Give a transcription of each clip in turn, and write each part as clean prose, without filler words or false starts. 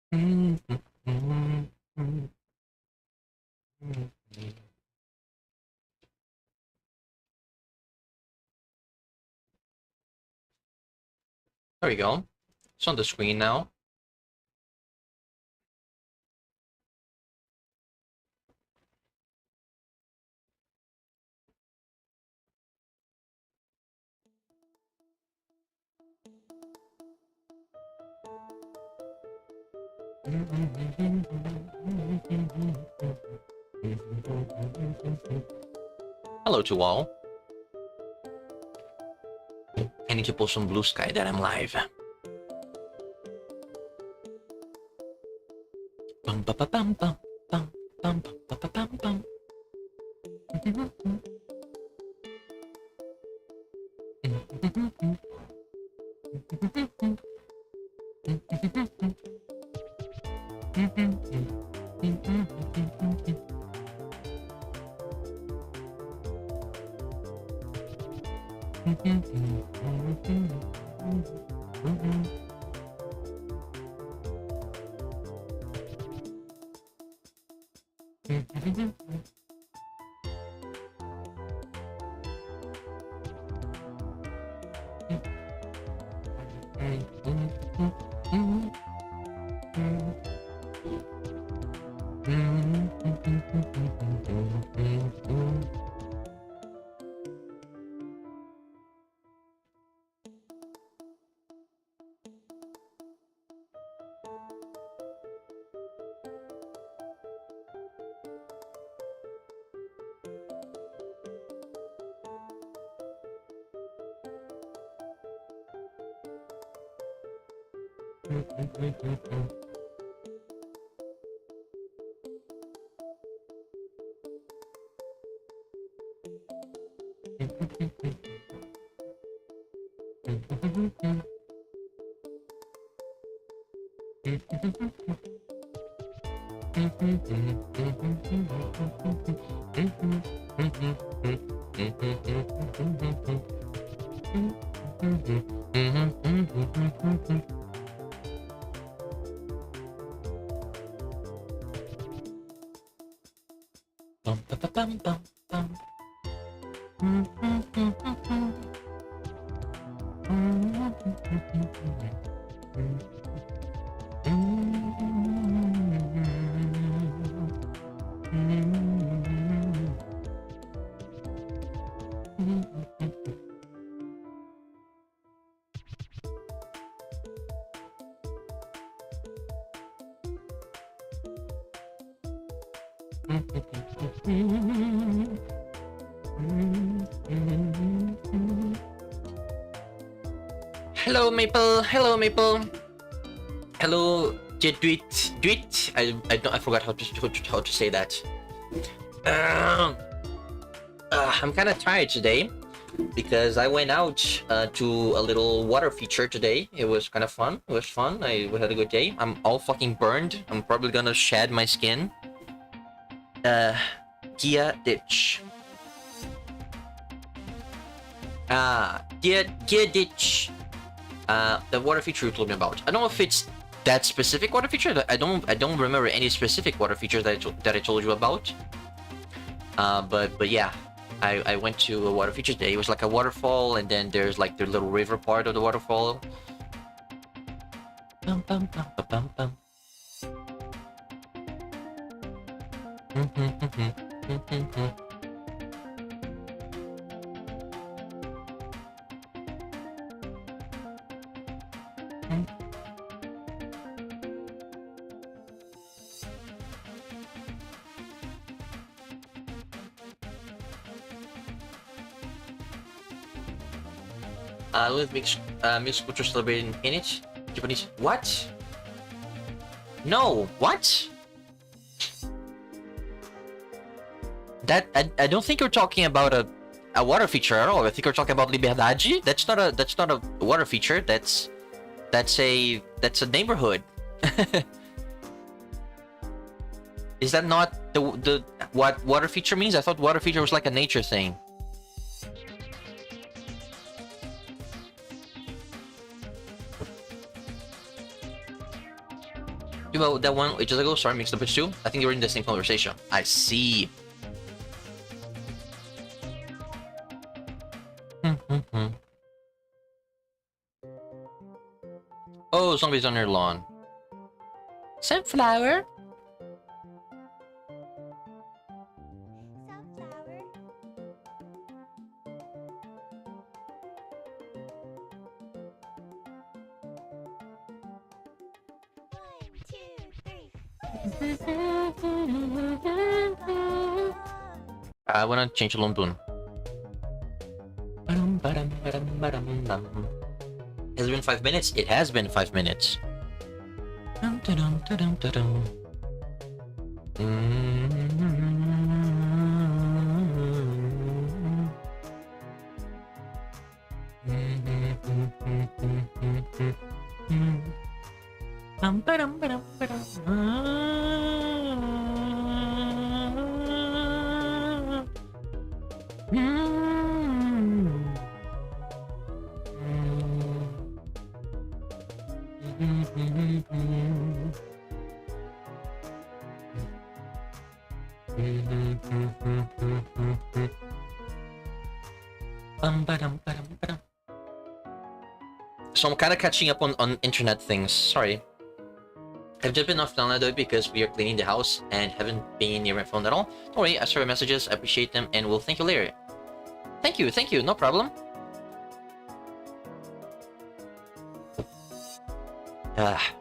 There we go. It's on the screen now. Hello to all. I need to post some blue sky that I'm live. Bum ba ba bum bum bum bum ba ba bum bum. Bum ba ba bum bum bum. Hello Maple, hello Maple, hello Jedwit. I forgot how to say that. I'm kind of tired today because I went out to a little water feature today. It was kind of fun. It was fun. We had a good day. I'm all fucking burned. I'm probably gonna shed my skin. Gia Ditch. Gia Ditch. The water feature you told me about. I don't know if it's that specific water feature. I don't remember any specific water features that I told you about. But yeah, I went to a water feature today. It was like a waterfall, and then there's like the little river part of the waterfall. Bum, bum, bum, bum, bum. With mixed culture celebrating in it. Japanese. What? No. What? That I don't think you're talking about a water feature at all. I think you're talking about Liberdade. That's not a water feature. That's a neighborhood. Is that not the what water feature means? I thought water feature was like a nature thing. About that one ages ago. Sorry, mixed up with two. I think you were in the same conversation. I see. Oh, zombies on your lawn. Sunflower. I wanna change the Loon. Has it been 5 minutes? It has been 5 minutes. So I'm kind of catching up on internet things. Sorry. I've just been offline though because we are cleaning the house and haven't been near my phone at all. Don't worry, I saw your messages, I appreciate them, and we'll thank you later. Thank you, no problem. Ah.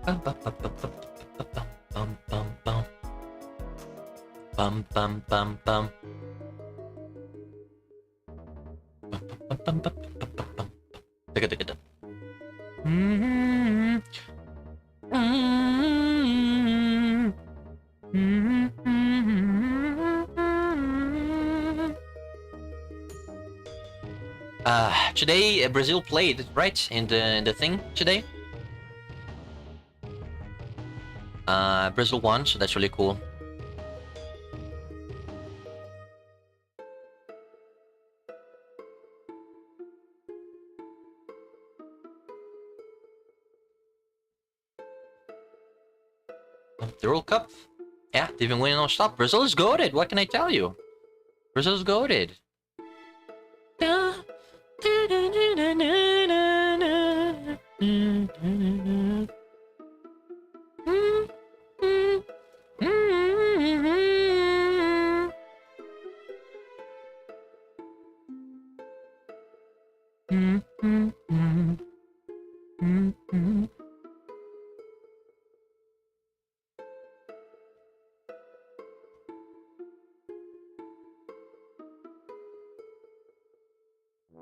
Bum bum bum bum bum bum bum bum bum bum bum. Today Brazil played, right? In the thing today. Brazil won, so that's really cool. The World Cup? Yeah, they've been winning non-stop. Brazil is goated, what can I tell you? Brazil is goated.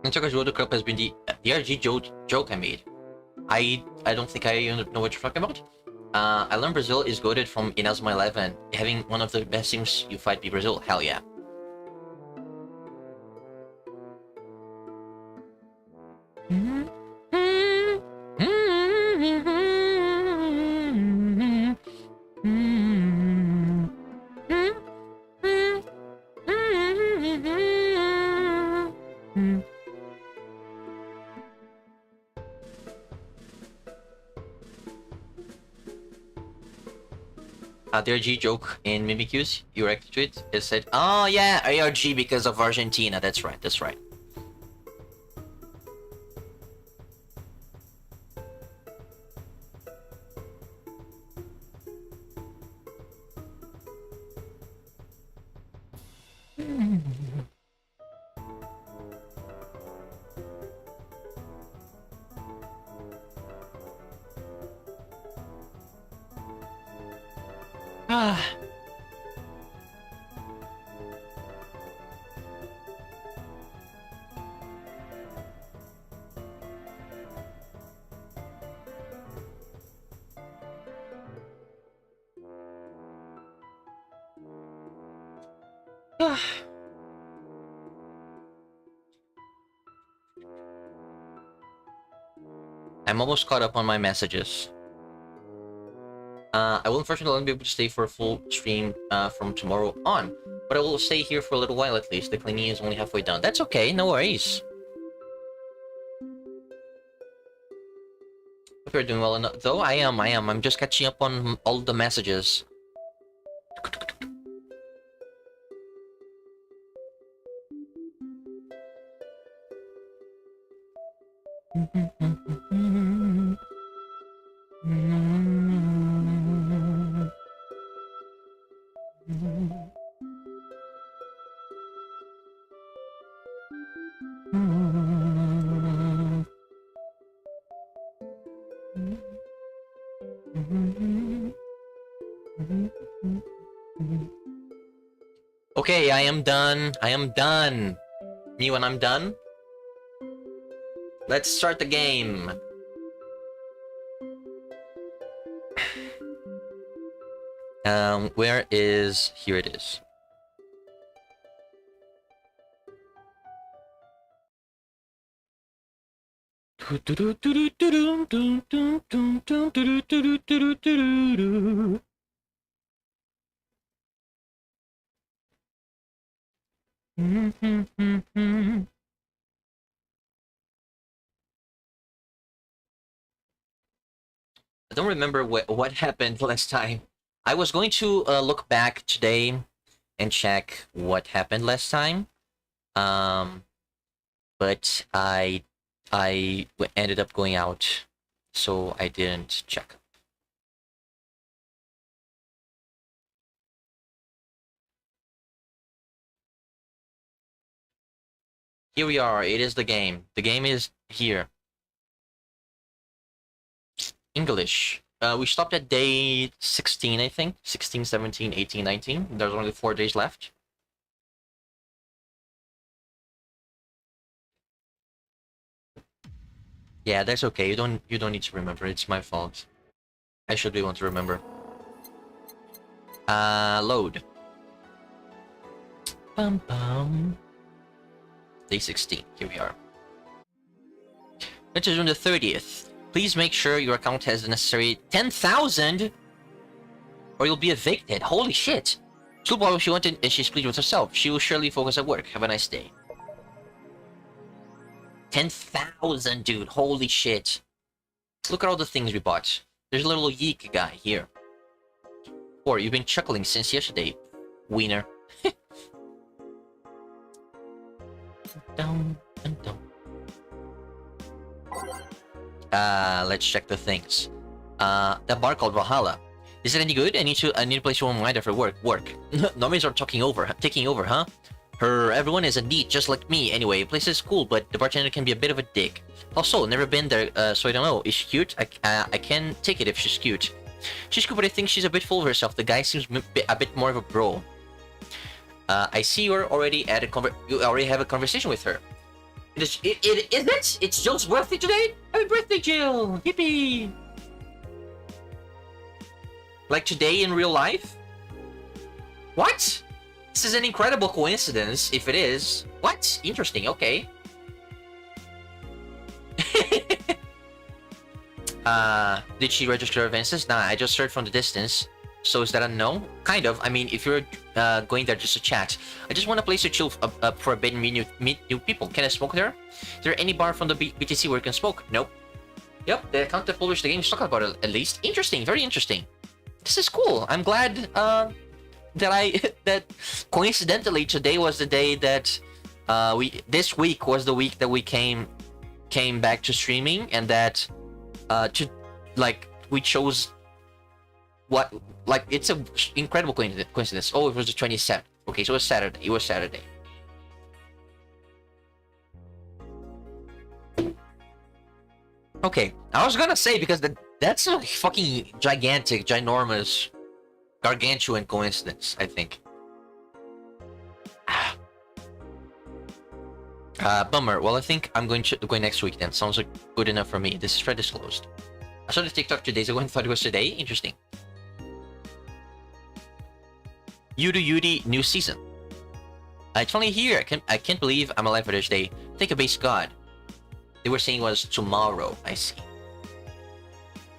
Nantakas World Cup has been the RG joke I made. I don't think I know what you're talking about. I learned Brazil is goated from Inazuma 11. Having one of the best teams you fight be Brazil. Hell yeah. The RG joke in Mimikyu, you reacted to it. It said, "Oh yeah, ARG because of Argentina." That's right. That's right. I'm almost caught up on my messages. I will unfortunately only be able to stay for a full stream from tomorrow on, but I will stay here for a little while at least. The cleaning is only halfway done. That's okay, no worries. Hope you're doing well enough. Though I am. I'm just catching up on all the messages. Okay, I am done. I am done. Me when I'm done. Let's start the game. Where is... Here it is. I don't remember what happened last time. I was going to look back today and check what happened last time. But I ended up going out, so I didn't check. Here we are. It is the game. The game is here. English. We stopped at day 16, I think. 16, 17, 18, 19. There's only 4 days left. Yeah, that's okay. You don't need to remember. It's my fault. I should be able to remember. Load. Bum bum. Day 16. Here we are. It is on the 30th. Please make sure your account has the necessary 10,000 or you'll be evicted. Holy shit. She'll borrow if she wanted and she's pleased with herself. She will surely focus at work. Have a nice day. 10,000, dude. Holy shit. Look at all the things we bought. There's a little yeek guy here. Or you've been chuckling since yesterday, wiener. Dun, dun, dun. Let's check the things. That bar called Valhalla. Is it any good? I need to place one mind after work. Normies are taking over, huh? Everyone is a neat, just like me. Anyway, the place is cool, but the bartender can be a bit of a dick. Also, never been there, so I don't know. Is she cute? I can take it if she's cute. She's cool, but I think she's a bit full of herself. The guy seems a bit more of a bro. I see you already have a conversation with her. Is it? It's Jill's birthday today? Happy birthday, Jill! Yippee! Like today in real life? What? This is an incredible coincidence, if it is. What? Interesting, okay. Did she register advances? Nah, I just heard from the distance. So is that a no? Kind of. I mean, if you're going there just to chat. I just want a place to chill for a bit and meet new people. Can I smoke there? Is there any bar from the BTC where you can smoke? Nope. Yep, the account that published the game is talking about it at least. Interesting, very interesting. This is cool. I'm glad that coincidentally today was the day that this week was the week that we came back to streaming, and that we chose what, like, it's an incredible coincidence. Oh, it was the 27th. Okay, so it was Saturday. Okay, I was gonna say, because that's a fucking gigantic, ginormous, gargantuan coincidence, I think. Bummer. Well, I think I'm going next week then. Sounds like good enough for me. This thread is closed. I saw the TikTok 2 days ago and thought it was today. Interesting. Yudi new season. It's finally here. I can't believe I'm alive for this day. Take a base god. They were saying it was tomorrow. I see.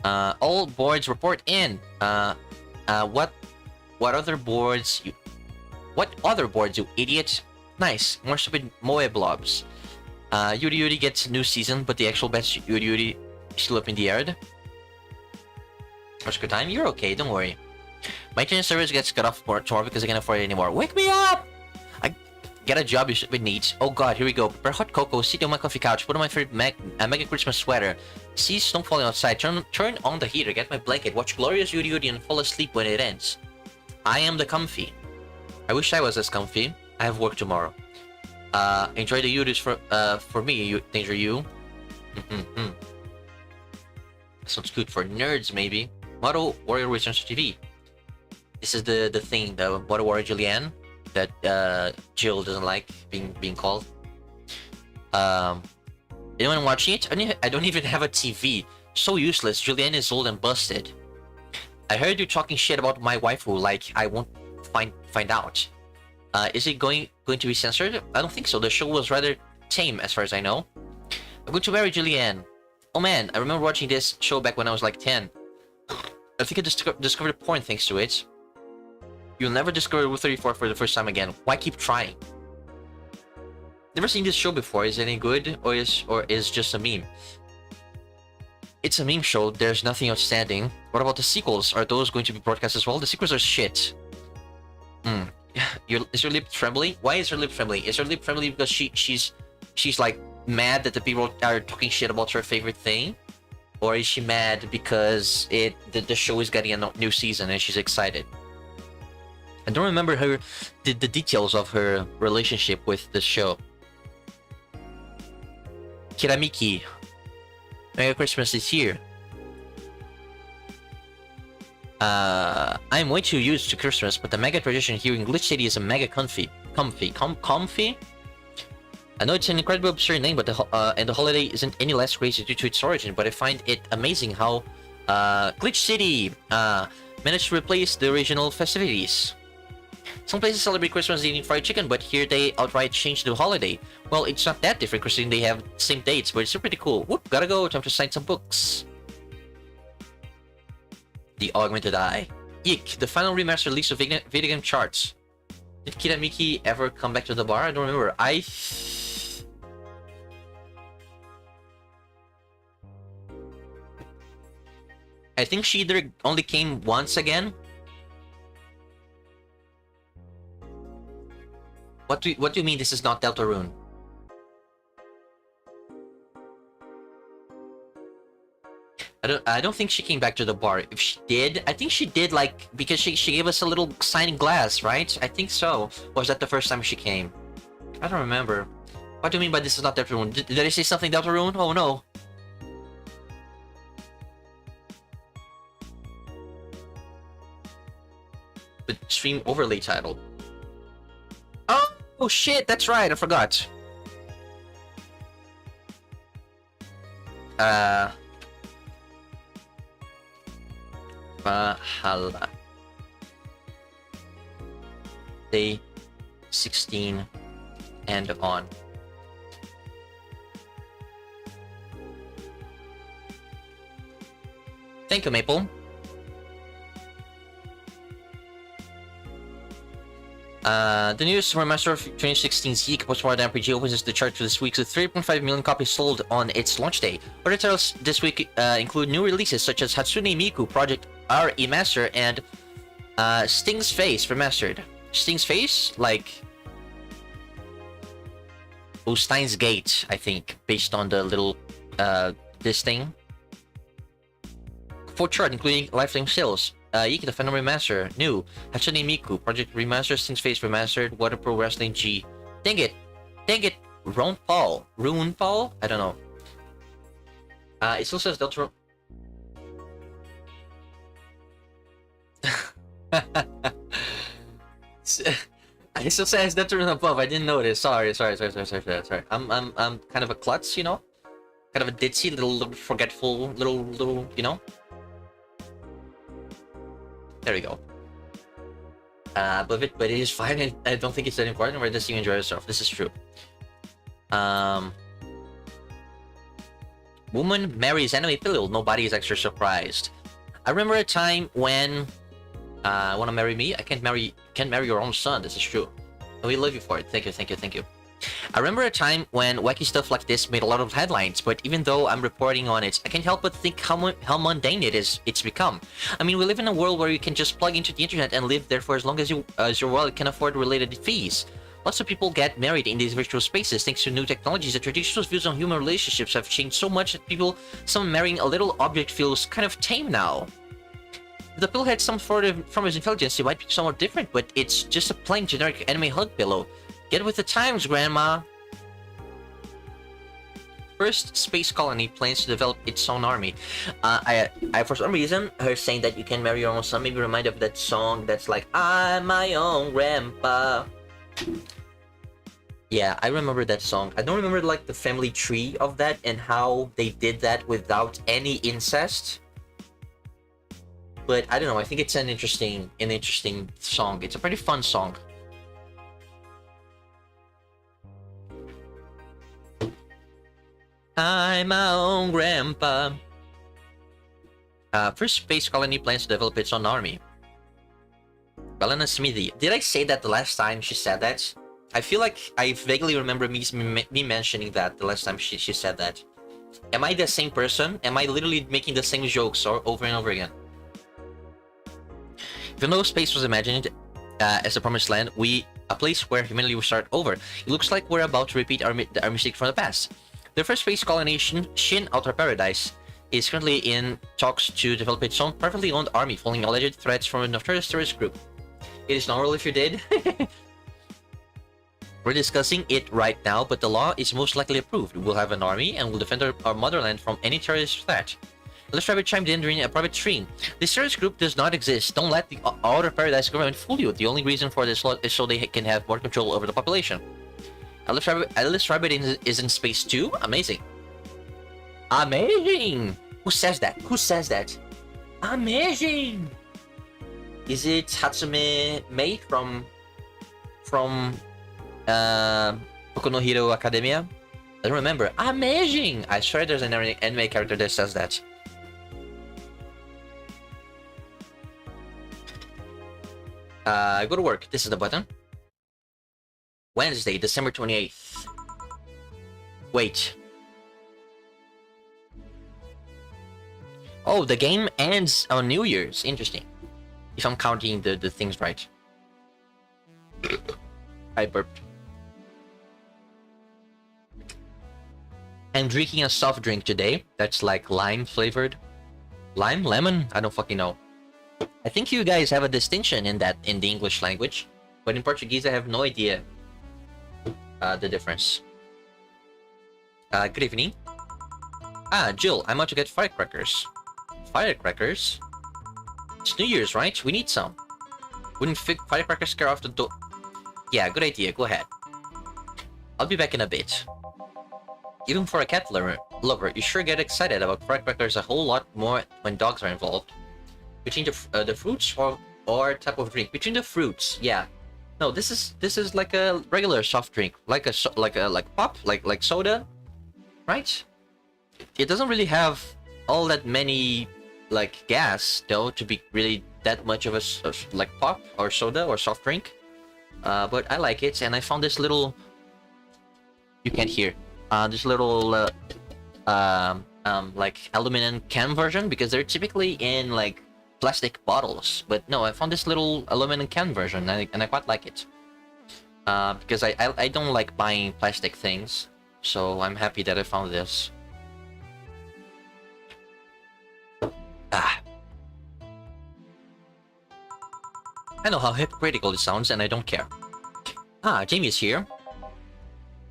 All boards report in. What other boards you idiot? Nice. More stupid moe blobs. Yuri gets new season, but the actual best Yuri still up in the air. What's good time? You're okay, don't worry. My internet service gets cut off tomorrow because I can't afford it anymore. Wake me up! I get a job with needs. Oh god, here we go. Prepare hot cocoa, sit on my comfy couch, put on my favorite mega Christmas sweater, see snow falling outside, turn on the heater, get my blanket, watch glorious Yuri Yuri and fall asleep when it ends. I am the comfy. I wish I was as comfy. I have work tomorrow. Enjoy the Yuris for me, Danger You. Sounds good for nerds, maybe. Model Warrior Returns to TV. This is the thing, the Model Warrior Julianne that Jill doesn't like being called. Anyone watching it? I don't even have a TV. So useless. Julianne is old and busted. I heard you talking shit about my waifu, like I won't find out. Is it going to be censored? I don't think so. The show was rather tame, as far as I know. I'm going to marry Julianne. Oh man, I remember watching this show back when I was like 10. I think I discovered porn thanks to it. You'll never discover Rule 34 for the first time again. Why keep trying? Never seen this show before. Is it any good, or is just a meme? It's a meme show. There's nothing outstanding. What about the sequels? Are those going to be broadcast as well? The sequels are shit. Is your lip trembling? Why is her lip trembling? Is her lip trembling because she's like mad that the people are talking shit about her favorite thing? Or is she mad because the show is getting a new season and she's excited? I don't remember the details of her relationship with the show. Kiramiki. Merry Christmas is here. I'm way too used to Christmas, but the mega tradition here in Glitch City is a mega comfy. I know it's an incredibly absurd name, but the holiday isn't any less crazy due to its origin. But I find it amazing how Glitch City managed to replace the original festivities. Some places celebrate Christmas eating fried chicken, but here they outright changed the holiday. Well, it's not that different considering they have the same dates, but it's still pretty cool. Whoop, gotta go, time to sign some books. The Augmented Eye. Eek, the final remastered list of video game charts. Did Kiramiki ever come back to the bar? I don't remember. I think she either only came once again. What do you mean this is not Deltarune? I don't think she came back to the bar. If she did, I think she did, like, because she gave us a little signing glass, right? I think so. Or was that the first time she came? I don't remember. What do you mean by this is not Deltarune? Did I say something Deltarune? Oh no. The stream overlay title. Oh shit, that's right, I forgot. Valhalla. Day 16 and on. Thank you, Maple. The newest remaster of 2016's Zeke Postmodern RPG opens the chart for this week with 3.5 million copies sold on its launch day. Other titles this week include new releases such as Hatsune Miku Project R Remaster and Sting's Face Remastered. Sting's Face? Like... Oh, Steins Gate, I think, based on the little, this thing. Full chart including Lifetime Sales. Iki the Final Remaster, new. Hatsune Miku, Project Remaster, Sting's Face Remastered, Water Pro Wrestling G. Dang it! Rune Paul? I don't know. It still says Delta. It still says Delta above. I didn't notice. Sorry. I'm kind of a klutz, you know? Kind of a ditzy, little forgetful, little, you know? There we go. But it is fine. I don't think it's that important. We're just you enjoy yourself. This is true. Woman marries anime pillow. Nobody is extra surprised. I remember a time when wanna marry me? I can't marry your own son. This is true. And we love you for it. Thank you. I remember a time when wacky stuff like this made a lot of headlines, but even though I'm reporting on it, I can't help but think how mundane it's become. I mean, we live in a world where you can just plug into the internet and live there for as long as your wallet can afford related fees. Lots of people get married in these virtual spaces thanks to new technologies. The traditional views on human relationships have changed so much that some marrying a little object feels kind of tame now. If the pillow had some sort of form of intelligence, it might be somewhat different, but it's just a plain generic anime hug pillow. Get with the times, Grandma! First space colony plans to develop its own army. I for some reason, her saying that you can marry your own son made me remind of that song that's like, I'm my own grandpa. Yeah, I remember that song. I don't remember like the family tree of that and how they did that without any incest. But I don't know, I think it's an interesting song. It's a pretty fun song. I'm my own grandpa. First space colony plans to develop its own army. Belena Smithy. Did I say that the last time she said that? I feel like I vaguely remember me mentioning that the last time she said that. Am I the same person? Am I literally making the same jokes over and over again? Even though space was imagined as a promised land, a place where humanity will start over. It looks like we're about to repeat our mistake from the past. The first space colony, Shin Outer Paradise, is currently in talks to develop its own privately owned army following alleged threats from a notorious terrorist group. It is normal if you did. We're discussing it right now, but the law is most likely approved. We'll have an army and we'll defend our motherland from any terrorist threat. Let's Rabbit chimed in during a private stream. This terrorist group does not exist. Don't let the Outer Paradise government fool you. The only reason for this law is so they can have more control over the population. Alice Rabbit is in space too? Amazing. Amazing! Who says that? Who says that? Amazing! Is it Hatsume Mei from Boku no Hero Academia? I don't remember. Amazing! I swear there's an anime character that says that. Go to work. This is the button. Wednesday, December 28th. Wait. Oh, the game ends on New Year's. Interesting. If I'm counting the things right. I burped. I'm drinking a soft drink today that's like lime flavored. Lime? Lemon? I don't fucking know. I think you guys have a distinction in the English language, but in Portuguese I have no idea the difference. Good evening. Jill, I'm out to get firecrackers. Firecrackers? It's New Year's, right? We need some. Wouldn't firecrackers scare off the door? Yeah, good idea. Go ahead. I'll be back in a bit. Even for a cat lover, you sure get excited about firecrackers a whole lot more when dogs are involved. Between the fruits or type of drink. Between the fruits, yeah. No, this is like a regular soft drink, like pop, like soda, right? It doesn't really have all that many like gas though to be really that much of a like pop or soda or soft drink. But I like it, and I found this little. You can't hear. This little like aluminum can version, because they're typically in like plastic bottles, but no, I found this little aluminum can version and I quite like it, because I don't like buying plastic things, so I'm happy that I found this. I know how hypocritical it sounds, and I don't care. Jamie is here.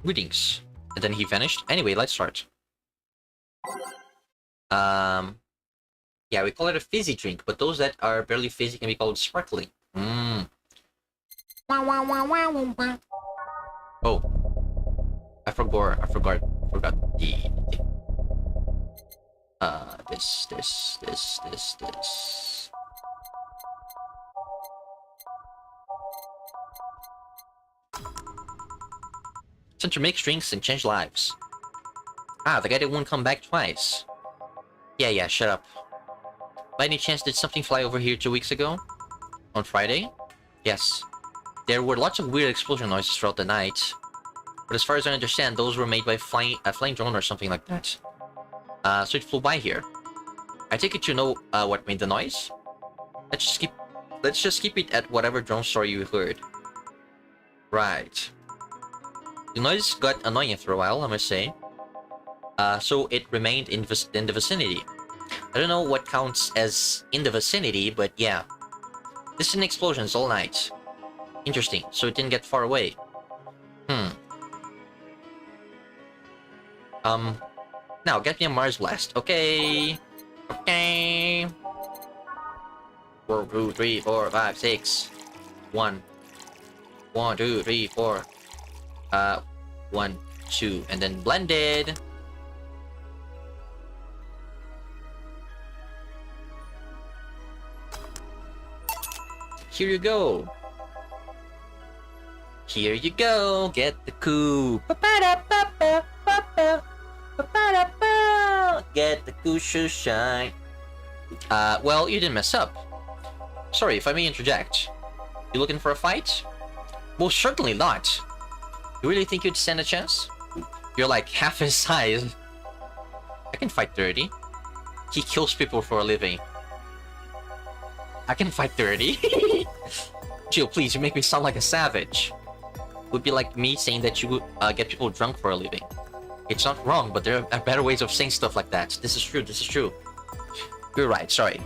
Greetings. And then he vanished. Anyway, let's start. Yeah, we call it a fizzy drink, but those that are barely fizzy can be called sparkling. Oh. I forgot the... This. Sent to make drinks and change lives. The guy that won't come back twice. Yeah, shut up. By any chance, did something fly over here 2 weeks ago? On Friday? Yes. There were lots of weird explosion noises throughout the night. But as far as I understand, those were made by a flying drone or something like that. So it flew by here. I take it you know what made the noise? Let's just keep it at whatever drone story you heard. Right. The noise got annoying after a while, I must say. So it remained in the vicinity. I don't know what counts as in the vicinity, but yeah. Distant explosions all night. Interesting, so it didn't get far away. Now get me a Mars Blast. Okay. Okay. 4, 2, 3, 4, 5, 6. 1. 1, 2, 3, 4. 1, 2, and then blended. Here you go. Here you go. Get the coup. Get the cushion shine. Well, you didn't mess up. Sorry, if I may interject. You looking for a fight? Well, certainly not. You really think you'd stand a chance? You're like half his size. I can fight 30. He kills people for a living. I can fight 30. Jill, please, you make me sound like a savage. It would be like me saying that you get people drunk for a living. It's not wrong, but there are better ways of saying stuff like that. This is true, this is true. You're right, sorry.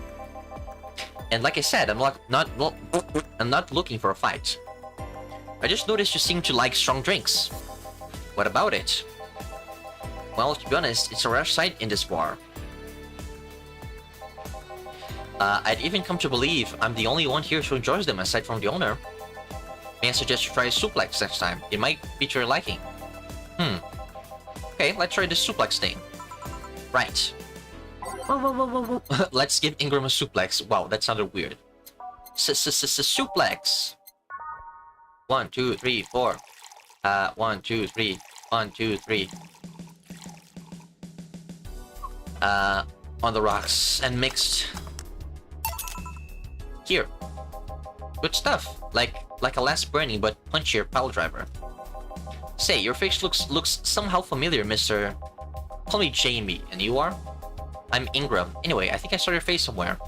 And like I said, I'm not looking for a fight. I just noticed you seem to like strong drinks. What about it? Well, to be honest, it's a rare sight in this bar. I'd even come to believe I'm the only one here who enjoys them aside from the owner. May I suggest you try suplex next time? It might be to your liking. Okay, let's try the suplex thing. Right. Let's give Ingram a suplex. Wow, that sounded weird. Suplex. 1, 2, 3, 4. 1, 2, 3. 1, 2, 3. On the rocks and mixed. Here. Good stuff. Like a last burning but punchier pile driver. Say, your face looks somehow familiar, Mr. Call me Jamie, and you are? I'm Ingram. Anyway, I think I saw your face somewhere.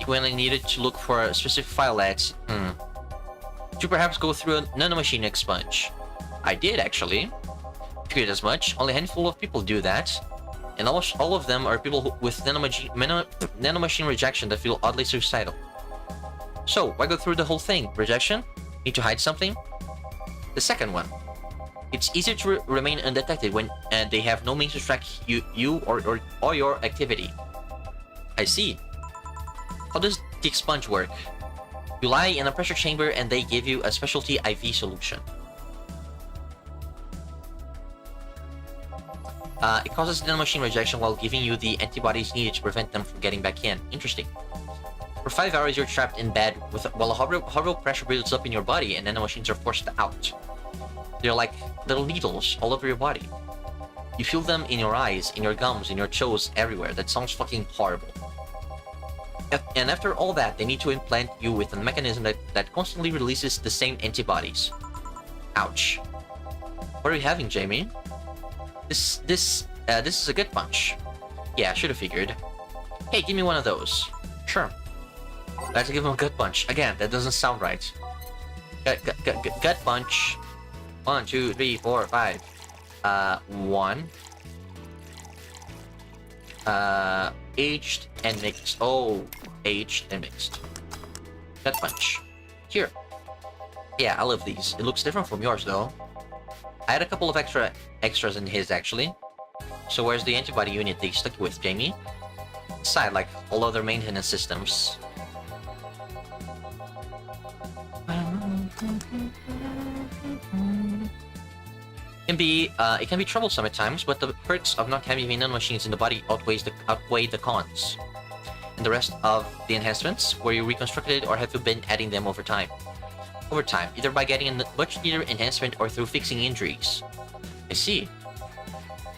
When I needed to look for a specific file at... Did you perhaps go through a nanomachine expunge? I did, actually. Figured as much. Only a handful of people do that. And almost all of them are people with nanomachine rejection that feel oddly suicidal. So, why go through the whole thing? Rejection? Need to hide something? The second one. It's easier to remain undetected when they have no means to track you or your activity. I see. How does the expunge work? You lie in a pressure chamber and they give you a specialty IV solution. It causes nanomachine rejection while giving you the antibodies needed to prevent them from getting back in. Interesting. For 5 hours you're trapped in bed while a horrible pressure builds up in your body and nanomachines are forced out. They're like little needles all over your body. You feel them in your eyes, in your gums, in your toes, everywhere. That sounds fucking horrible. And after all that, they need to implant you with a mechanism that constantly releases the same antibodies. Ouch. What are you having, Jamie? This is a gut punch. Yeah, I should have figured. Hey, give me one of those. Sure. Let's give him a gut punch. Again, that doesn't sound right. Gut punch. 1, 2, 3, 4, 5. 1. Aged and mixed. Oh, aged and mixed. Gut punch. Here. Yeah, I love these. It looks different from yours, though. I had a couple of extras in his, actually. So where's the antibody unit they stuck with, Jamie? Aside, like all other maintenance systems. It can be troublesome at times, but the perks of not having nanomachines in the body outweigh the cons. And the rest of the enhancements, were you reconstructed or have you been adding them over time? Over time, either by getting a much needed enhancement or through fixing injuries. I see.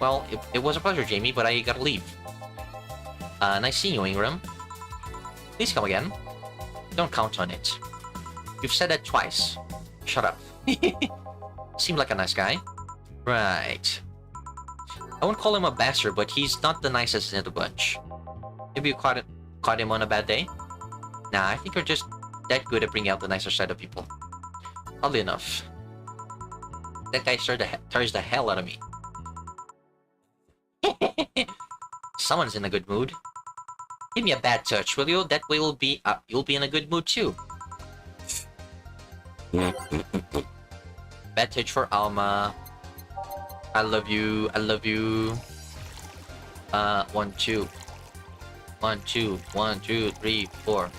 Well, it was a pleasure, Jamie, but I gotta leave. Nice seeing you, Ingram. Please come again. Don't count on it. You've said that twice. Shut up. Seemed like a nice guy. Right. I won't call him a bastard, but he's not the nicest in the bunch. Maybe you caught him on a bad day? Nah, I think you're just that good at bringing out the nicer side of people. Oddly enough. That guy tears the hell out of me. Someone's in a good mood. Give me a bad touch, will you? That way you'll be in a good mood too. Bad touch for Alma. I love you. I love you. 1, 2. 1, 2. 1, 2, 3, 4.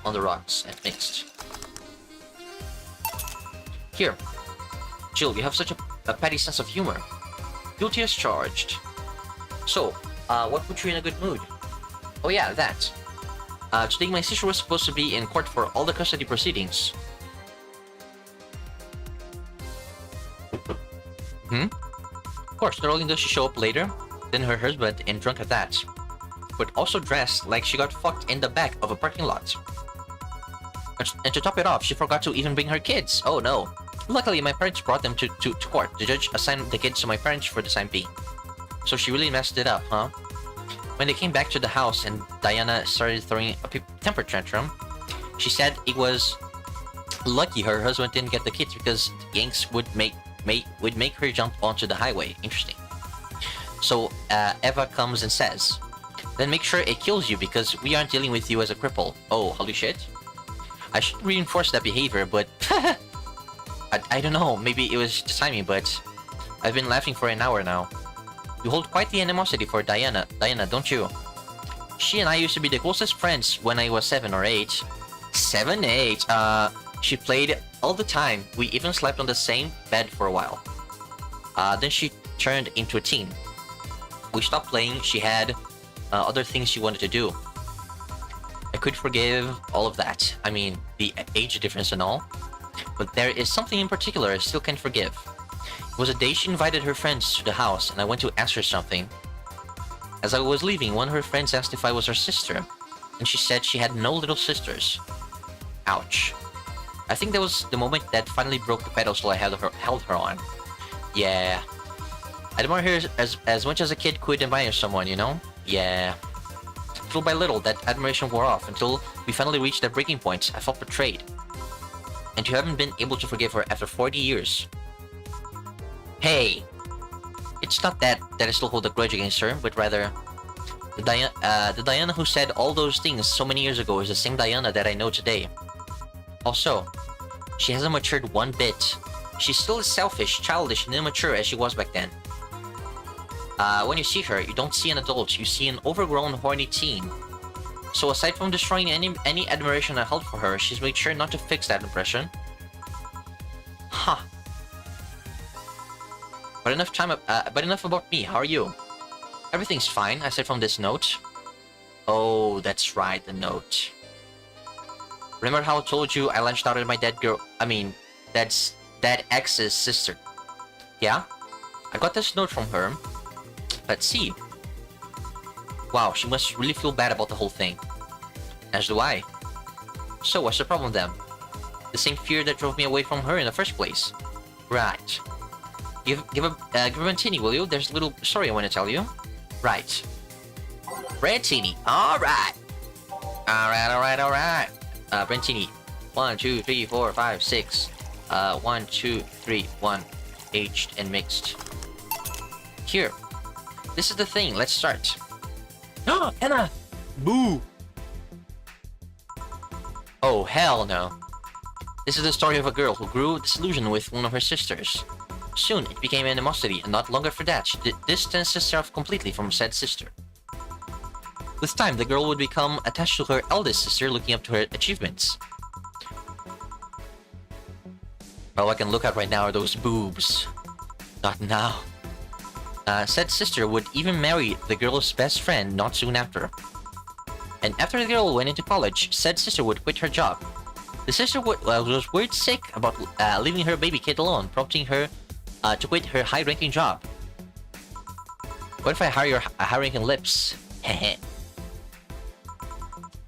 On the rocks and mixed. Here. Jill, you have such a petty sense of humor. Guilty as charged. So, what put you in a good mood? Oh yeah, that. Today my sister was supposed to be in court for all the custody proceedings. Of course, not only does she show up later than her husband and drunk at that, but also dressed like she got fucked in the back of a parking lot. And to top it off, she forgot to even bring her kids. Oh no. Luckily, my parents brought them to court. The judge assigned the kids to my parents for the time being. So she really messed it up, huh? When they came back to the house and Diana started throwing a temper tantrum, she said it was lucky her husband didn't get the kids because Yanks would make her jump onto the highway. Interesting. So Eva comes and says, then make sure it kills you because we aren't dealing with you as a cripple. Oh, holy shit. I should reinforce that behavior, but I don't know, maybe it was the timing, but I've been laughing for an hour now. You hold quite the animosity for Diana, don't you? She and I used to be the closest friends when I was 7 or 8. 7, 8? She played all the time. We even slept on the same bed for a while. Then she turned into a teen. We stopped playing. She had other things she wanted to do. I could forgive all of that. I mean, the age difference and all. But there is something in particular I still can't forgive. It was a day she invited her friends to the house and I went to ask her something. As I was leaving, one of her friends asked if I was her sister, and she said she had no little sisters. Ouch. I think that was the moment that finally broke the pedestal I held her on. Yeah. I admire her as much as a kid could admire someone, you know? Yeah. Little by little, that admiration wore off until we finally reached that breaking point. I felt betrayed. And you haven't been able to forgive her after 40 years. Hey! It's not that I still hold a grudge against her, but rather... The Diana who said all those things so many years ago is the same Diana that I know today. Also, she hasn't matured one bit. She's still as selfish, childish, and immature as she was back then. When you see her, you don't see an adult, you see an overgrown, horny teen. So aside from destroying any admiration I held for her, she's made sure not to fix that impression. Huh. But enough about me, how are you? Everything's fine, aside from this note. Oh, that's right, the note. Remember how I told you I lashed out at my dead ex's sister? Yeah? I got this note from her. Let's see. Wow, she must really feel bad about the whole thing. As do I. So what's the problem then? The same fear that drove me away from her in the first place. Right. Give a Brentini, will you? There's a little story I want to tell you. Right. Brentini. Alright. Alright. Brentini. 1, 2, 3, 4, 5, 6. 1, 2, 3, 1. Aged and mixed. Here. This is the thing. Let's start. Oh, Anna! Boo! Oh, hell no. This is the story of a girl who grew disillusioned with one of her sisters. Soon, it became animosity, and not long after that, she distanced herself completely from said sister. With time, the girl would become attached to her eldest sister, looking up to her achievements. All I can look at right now are those boobs. Not now. Said sister would even marry the girl's best friend not soon after. And after the girl went into college, said sister would quit her job. The sister was worried sick about leaving her baby kid alone, prompting her to quit her high-ranking job. What if I hire your high-ranking lips? Heh.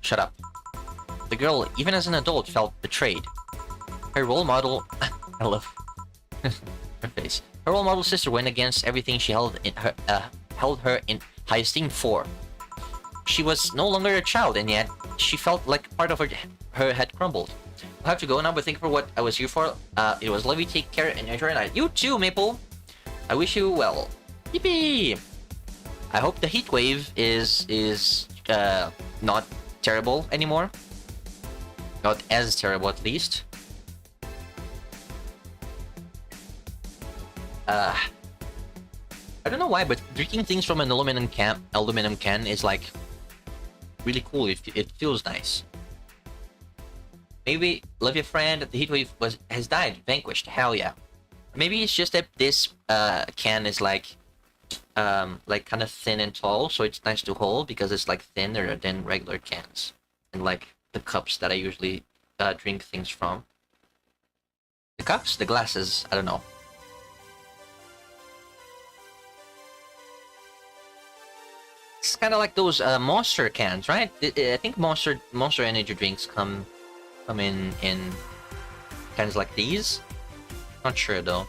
Shut up. The girl, even as an adult, felt betrayed. Her role model... I love her face. Her role model sister went against everything she held her in high esteem for. She was no longer a child, and yet she felt like part of her had crumbled. I'll have to go now, but thank you for what I was here for. It was lovely. Take care and enjoy your night. You too, Maple. I wish you well. Yippee! I hope the heat wave is not terrible anymore. Not as terrible, at least. I don't know why, but drinking things from an aluminum can is like really cool. It feels nice. Maybe love your friend. The heatwave has died, vanquished. Hell yeah. Maybe it's just that this can is like kind of thin and tall, so it's nice to hold because it's like thinner than regular cans and like the cups that I usually drink things from. The cups, the glasses, I don't know. It's kind of like those Monster cans, right? I think Monster energy drinks come in cans like these. Not sure though.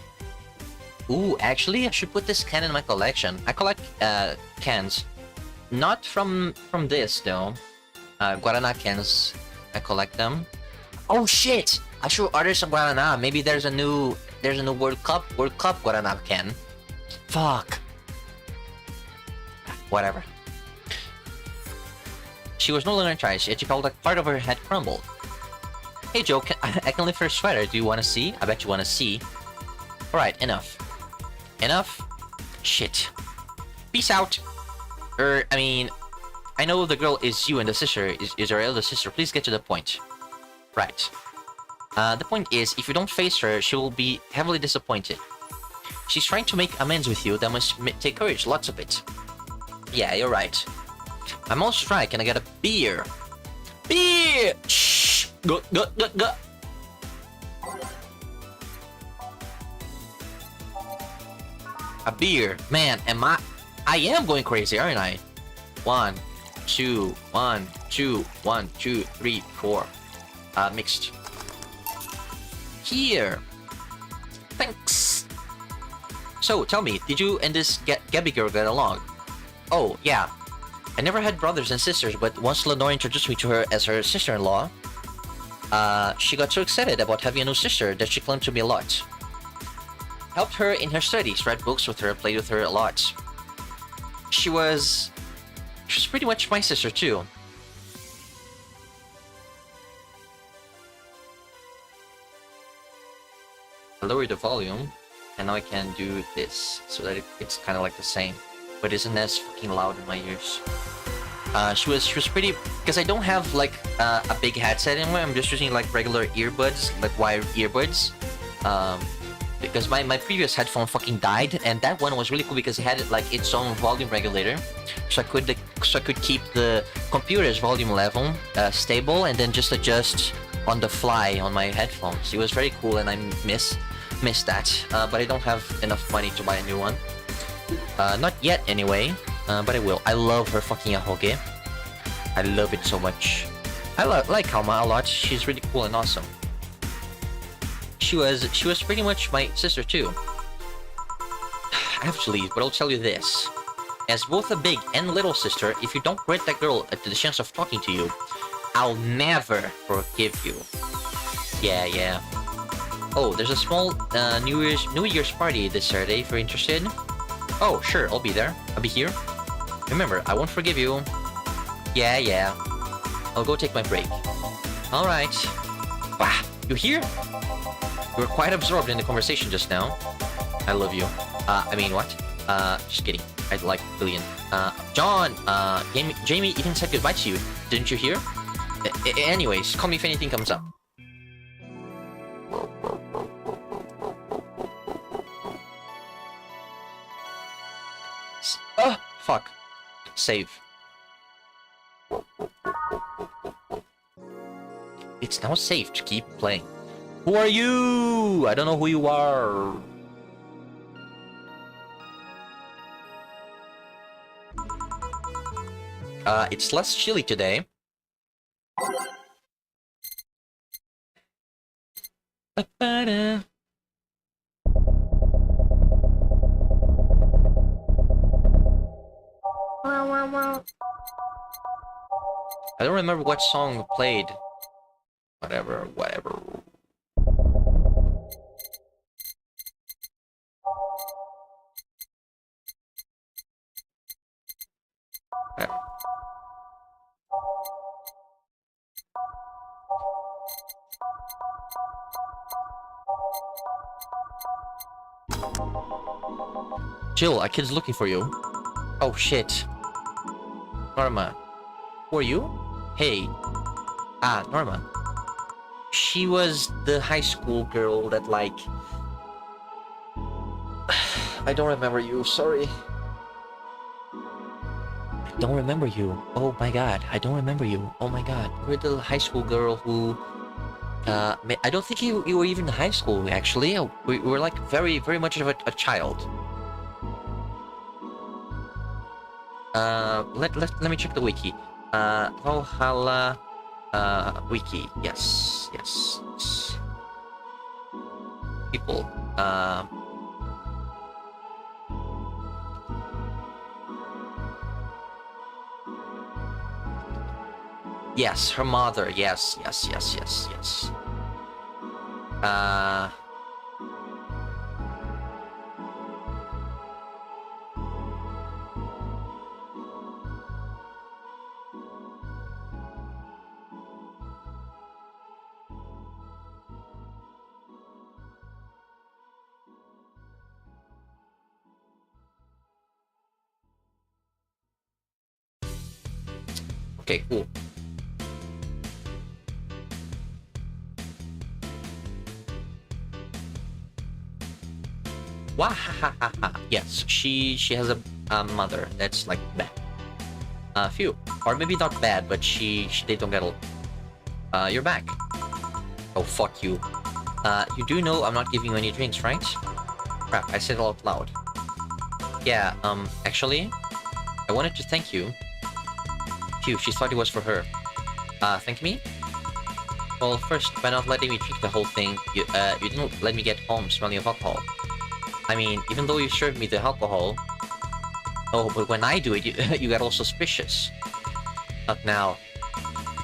Ooh, actually, I should put this can in my collection. I collect cans, not from this though. Guaraná cans, I collect them. Oh shit! I should order some Guaraná. Maybe there's a new World Cup Guaraná can. Fuck. Whatever. She was no longer in charge, yet she felt like part of her had crumbled. Hey Joe, I can lift her sweater. Do you want to see? I bet you want to see. Alright, enough. Enough? Shit. Peace out. I mean, I know the girl is you and the sister is her elder sister. Please get to the point. Right. The point is, if you don't face her, she will be heavily disappointed. She's trying to make amends with you. That must take courage, lots of it. Yeah, you're right. I'm on strike. Can I get a beer? Beer! Shh! Go. A beer. Man, I am going crazy, aren't I? 1, 2, 1, 2, 1, 2, 3, 4. Mixed. Here. Thanks. So, tell me, did you and this Gabby girl get along? Oh, yeah. I never had brothers and sisters, but once Lenore introduced me to her as her sister-in-law, she got so excited about having a new sister that she clung to me a lot. Helped her in her studies, read books with her, played with her a lot. She was pretty much my sister too. I lowered the volume, and now I can do this, so that it's kind of like the same, but isn't as fucking loud in my ears. She was pretty, because I don't have like a big headset anymore. I'm just using like regular earbuds, like wired earbuds. Because my previous headphone fucking died, and that one was really cool because it had like its own volume regulator, so I could keep the computer's volume level stable, and then just adjust on the fly on my headphones. It was very cool, and I miss that. But I don't have enough money to buy a new one. Not yet, anyway. But I will. I love her fucking ahoge. I love it so much. I like Kalma a lot. She's really cool and awesome. She was pretty much my sister too. I have to leave, but I'll tell you this. As both a big and little sister, if you don't grant that girl the chance of talking to you, I'll never forgive you. Yeah. Oh, there's a small New Year's party this Saturday if you're interested. Oh, sure, I'll be there. I'll be here. Remember, I won't forgive you. Yeah. I'll go take my break. Alright. Wow, you here? You were quite absorbed in the conversation just now. I love you. I mean, what? Just kidding. I'd like Billion. John, Jamie even said goodbye to you. Didn't you hear? Anyways, call me if anything comes up. Fuck. Save. It's now safe to keep playing. Who are you? I don't know who you are. It's less chilly today. I don't remember what song played. Whatever. Jill, a kid's looking for you. Oh shit. Norma. Who are you? Hey. Ah, Norma. She was the high school girl that, like... I don't remember you, sorry. I don't remember you. Oh my god, I don't remember you. Oh my god. You're the high school girl who... I don't think you were even in high school, actually. We were like very much of a child. Let me check the wiki. Valhalla... wiki. Yes. People. Yes, her mother. Yes. Okay, cool. Wahahaha. Yes, she has a mother that's like bad. Phew. Or maybe not bad, but they don't get along. You're back. Oh, fuck you. You do know I'm not giving you any drinks, right? Crap, I said it out loud. Yeah, actually, I wanted to thank you. Phew, she thought it was for her. Thank me? Well, first, by not letting me drink the whole thing, you didn't let me get home smelling of alcohol. I mean, even though you served me the alcohol... Oh, but when I do it, you got all suspicious. Not now.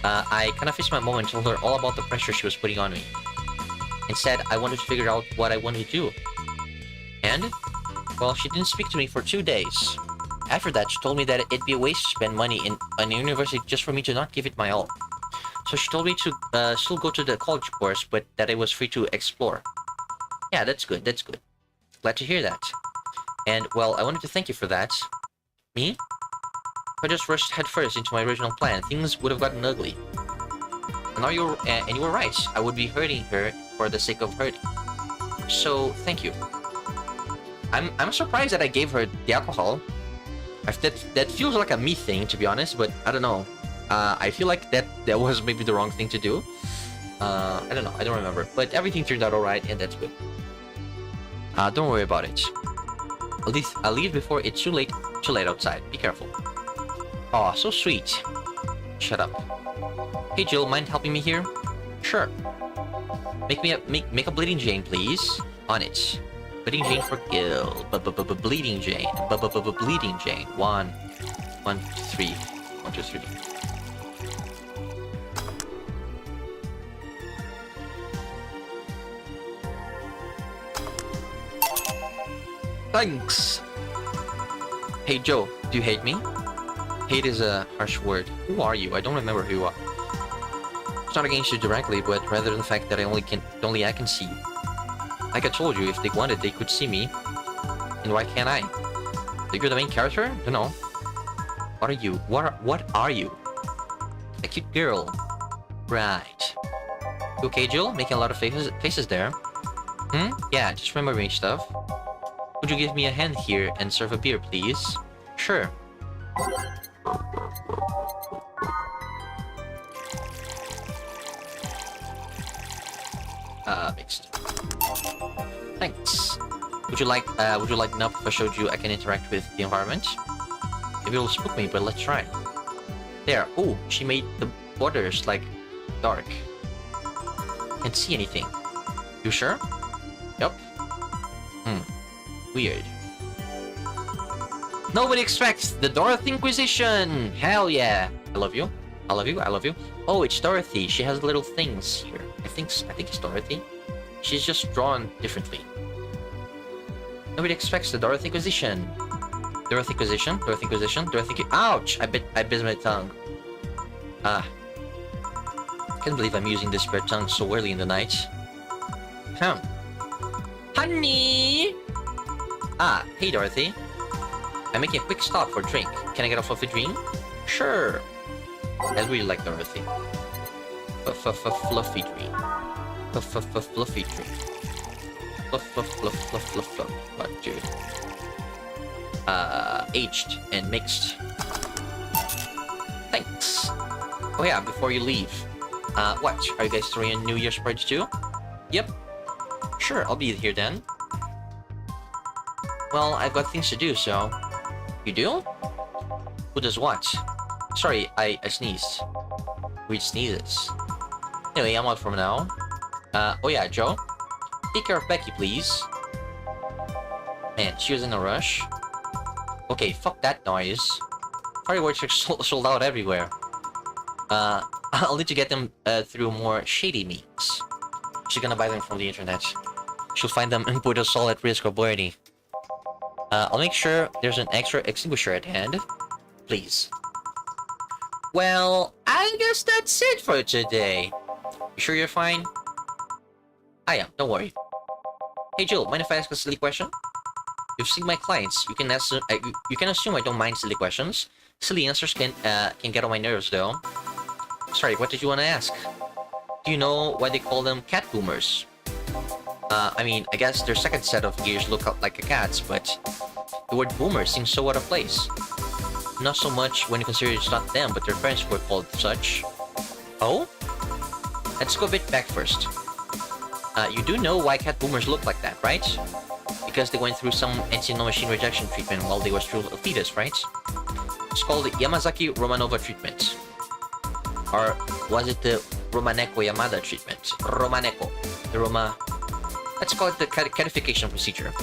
I kind of faced my mom and told her all about the pressure she was putting on me. Instead, I wanted to figure out what I wanted to do. And? Well, she didn't speak to me for 2 days. After that, she told me that it'd be a waste to spend money in a university just for me to not give it my all. So she told me to still go to the college course, but that it was free to explore. Yeah, that's good. Glad to hear that. And, well, I wanted to thank you for that. Me? If I just rushed headfirst into my original plan, things would have gotten ugly. And now you were right. I would be hurting her for the sake of hurting. So, thank you. I'm surprised that I gave her the alcohol. That feels like a me thing, to be honest, but I don't know. I feel like that was maybe the wrong thing to do. I don't know. I don't remember. But everything turned out alright, and that's good. Don't worry about it. I'll leave before it's too late outside. Be careful. Aw, so sweet. Shut up. Hey Jill, mind helping me here? Sure. Make a bleeding Jane, please. On it. Bleeding Jane for Gil. Bleeding Jane. Bleeding Jane. 1, 2, 3. 1, 2, 3. Thanks! Hey Joe, do you hate me? Hate is a harsh word. Who are you? I don't remember who you are. It's not against you directly, but rather the fact that only I can see you. Like I told you, if they wanted, they could see me. And why can't I? Think you're the main character? Don't know. What are you? What are you? A cute girl. Right. You okay, Jill? Making a lot of faces there. Yeah, just remembering stuff. Would you give me a hand here and serve a beer, please? Sure. Mixed. Thanks. Would you like enough if I showed you I can interact with the environment? Maybe it'll spook me, but let's try. There. Oh, she made the borders like dark. Can't see anything. You sure? Yup. Weird. Nobody expects the Dorothy Inquisition! Hell yeah! I love you. I love you, I love you. Oh, it's Dorothy. She has little things here. I think it's Dorothy. She's just drawn differently. Nobody expects the Dorothy Inquisition. Dorothy Inquisition, Dorothy Inquisition, Dorothy... Ouch! I bit my tongue. Ah. Can't believe I'm using this spare tongue so early in the night. Honey! Ah, hey Dorothy. I'm making a quick stop for a drink. Can I get off of a dream? Sure. I really like Dorothy. Fluffy dream. Fluffy dream. Fluff. What, dude? Aged and mixed. Thanks. Oh yeah, before you leave. What? Are you guys throwing a New Year's party too? Yep. Sure, I'll be here then. Well, I've got things to do, so... You do? Who does what? Sorry, I sneezed. Weed sneezes. Anyway, I'm out from now. Oh yeah, Joe? Take care of Becky, please. Man, she was in a rush. Okay, fuck that noise. Fireworks are sold out everywhere. I'll need to get them through more shady means. She's gonna buy them from the internet. She'll find them and put us all at risk of burning. I'll make sure there's an extra extinguisher at hand. Please. Well, I guess that's it for today. You sure you're fine? I am, don't worry. Hey Jill, mind if I ask a silly question? You've seen my clients. You can assume I don't mind silly questions. Silly answers can get on my nerves though. Sorry, what did you want to ask? Do you know why they call them cat boomers? I mean, I guess their second set of ears look like a cat's, but the word boomer seems so out of place. Not so much when you consider it's not them, but their parents were called such. Oh? Let's go a bit back first. You do know why cat boomers look like that, right? Because they went through some anti-machine rejection treatment while they were still a fetus, right? It's called the Yamazaki Romanova treatment. Or was it the Romaneko Yamada treatment? Romaneko. The Let's call it the catification procedure.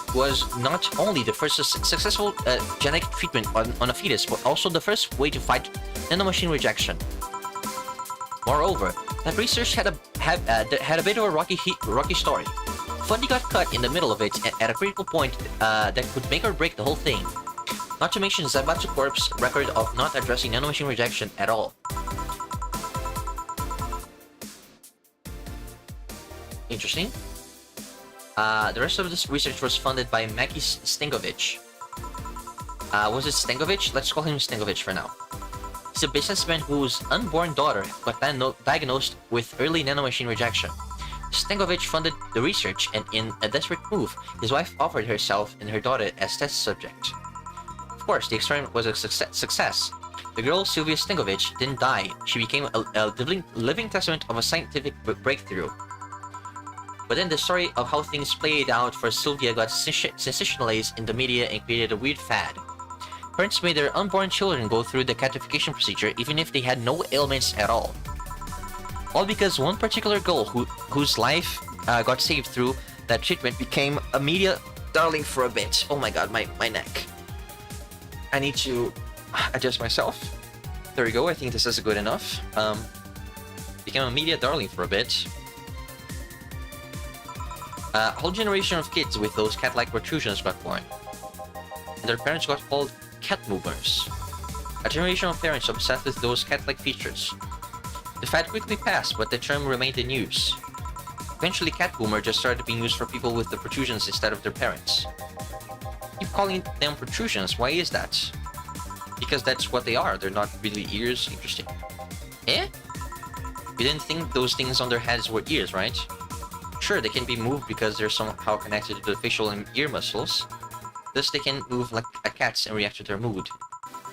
It was not only the first successful genetic treatment on a fetus, but also the first way to fight nanomachine rejection. Moreover, that research had a bit of a rocky story. Funding got cut in the middle of it at a critical point that could make or break the whole thing. Not to mention Zaibatsu Corp's record of not addressing nanomachine rejection at all. Interesting. The rest of this research was funded by Maki Stengovich. Was it Stengovich? Let's call him Stengovich for now. He's a businessman whose unborn daughter got diagnosed with early nanomachine rejection. Stengovich funded the research, and in a desperate move, his wife offered herself and her daughter as test subject. Of course, the experiment was a success. The girl, Sylvia Stengovich, didn't die. She became a living testament of a scientific breakthrough. But then the story of how things played out for Sylvia got sensationalized in the media and created a weird fad. Parents made their unborn children go through the catification procedure even if they had no ailments at all. All because one particular girl whose life got saved through that treatment became a media darling for a bit. Oh my god, my neck. I need to adjust myself. There we go, I think this is good enough. Became a media darling for a bit. A whole generation of kids with those cat-like protrusions got born. And their parents got called cat boomers. A generation of parents obsessed with those cat-like features. The fad quickly passed, but the term remained in use. Eventually, cat boomer just started being used for people with the protrusions instead of their parents. Keep calling them protrusions, why is that? Because that's what they are, they're not really ears. Interesting. Eh? You didn't think those things on their heads were ears, right? Sure, they can be moved because they're somehow connected to the facial and ear muscles. Thus, they can move like a cat's and react to their mood.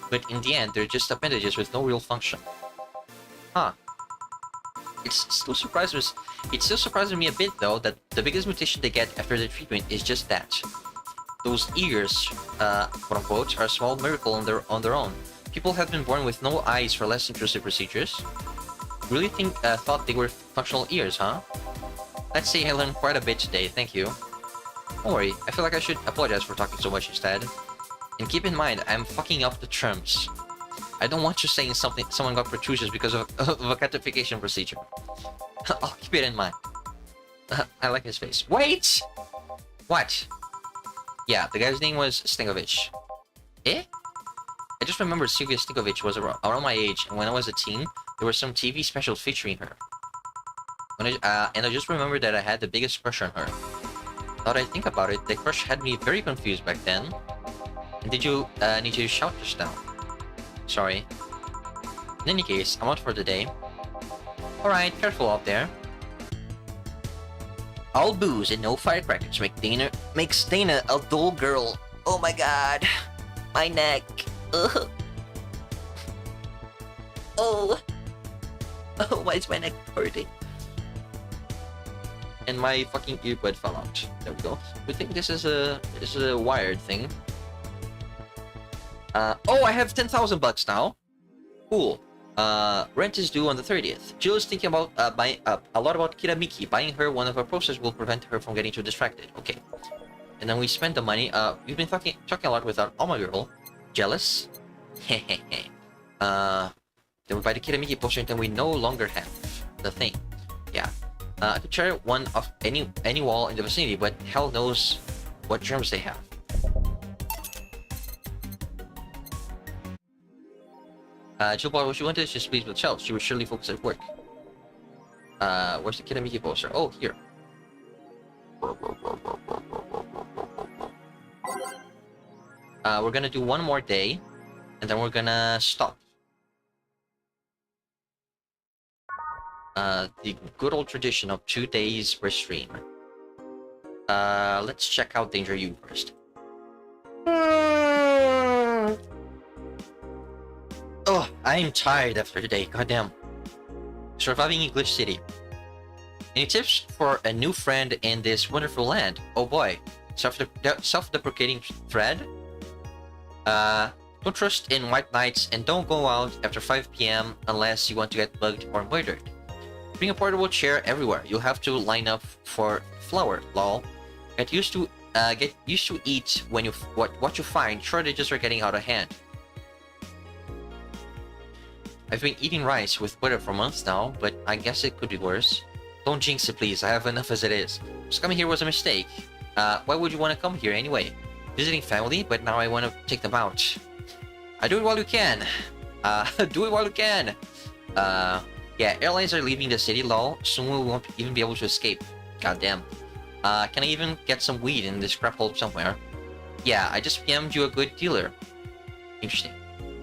But in the end, they're just appendages with no real function. Huh. It still surprises me a bit though that the biggest mutation they get after the treatment is just that. Those ears, quote unquote, are a small miracle on their own. People have been born with no eyes for less intrusive procedures. Really thought they were functional ears, huh? Let's say I learned quite a bit today, thank you. Don't worry, I feel like I should apologize for talking so much instead. And keep in mind, I'm fucking up the terms. I don't want you saying something. Someone got protrusions because of a gratification procedure. I'll keep it in mind. I like his face. Wait! What? Yeah, the guy's name was Stingovich. Eh? I just remember Sylvia Stingovich was around my age, and when I was a teen, there were some TV specials featuring her. And I just remember that I had the biggest crush on her. Now that I think about it, the crush had me very confused back then. And did you need to shout just now? Sorry. In any case, I'm out for the day. Alright, careful out there. All booze and no firecrackers makes Dana a dull girl. Oh my god. My neck. Ugh. Oh. Oh, why is my neck hurting? And my fucking earbud fell out. There we go. We think this is a wired thing. Oh, I have 10,000 bucks now. Cool. Rent is due on the 30th. Jill is thinking about buying a lot about Kiramiki. Buying her one of her posters will prevent her from getting too distracted. Okay. And then we spend the money. We've been talking a lot with our Alma girl. Jealous? Hehehe. Then we buy the Kiramiki poster and then we no longer have the thing. Yeah. I could try one of any wall in the vicinity, but hell knows what germs they have. Jill bought what she wanted, she's pleased with shelves. She was surely focused at work. Where's the Kiramiki poster? Oh, here. We're gonna do one more day, and then we're gonna stop. The good old tradition of 2 days per stream. Let's check out Danger U first. Oh, I'm tired after today, goddamn. Surviving in Glitch City. Any tips for a new friend in this wonderful land? Oh boy. Self-deprecating thread? Don't trust in white knights and don't go out after 5 PM unless you want to get bugged or murdered. Bring a portable chair everywhere. You'll have to line up for flour, lol. Get used to eat when what you find. Shortages are getting out of hand. I've been eating rice with butter for months now, but I guess it could be worse. Don't jinx it, please. I have enough as it is. Just coming here was a mistake. Why would you want to come here anyway? Visiting family, but now I want to take them out. Do it while you can. Do it while you can. Yeah, airlines are leaving the city, lol. Soon we won't even be able to escape. Goddamn. Can I even get some weed in this crap hole somewhere? Yeah, I just PM'd you a good dealer. Interesting.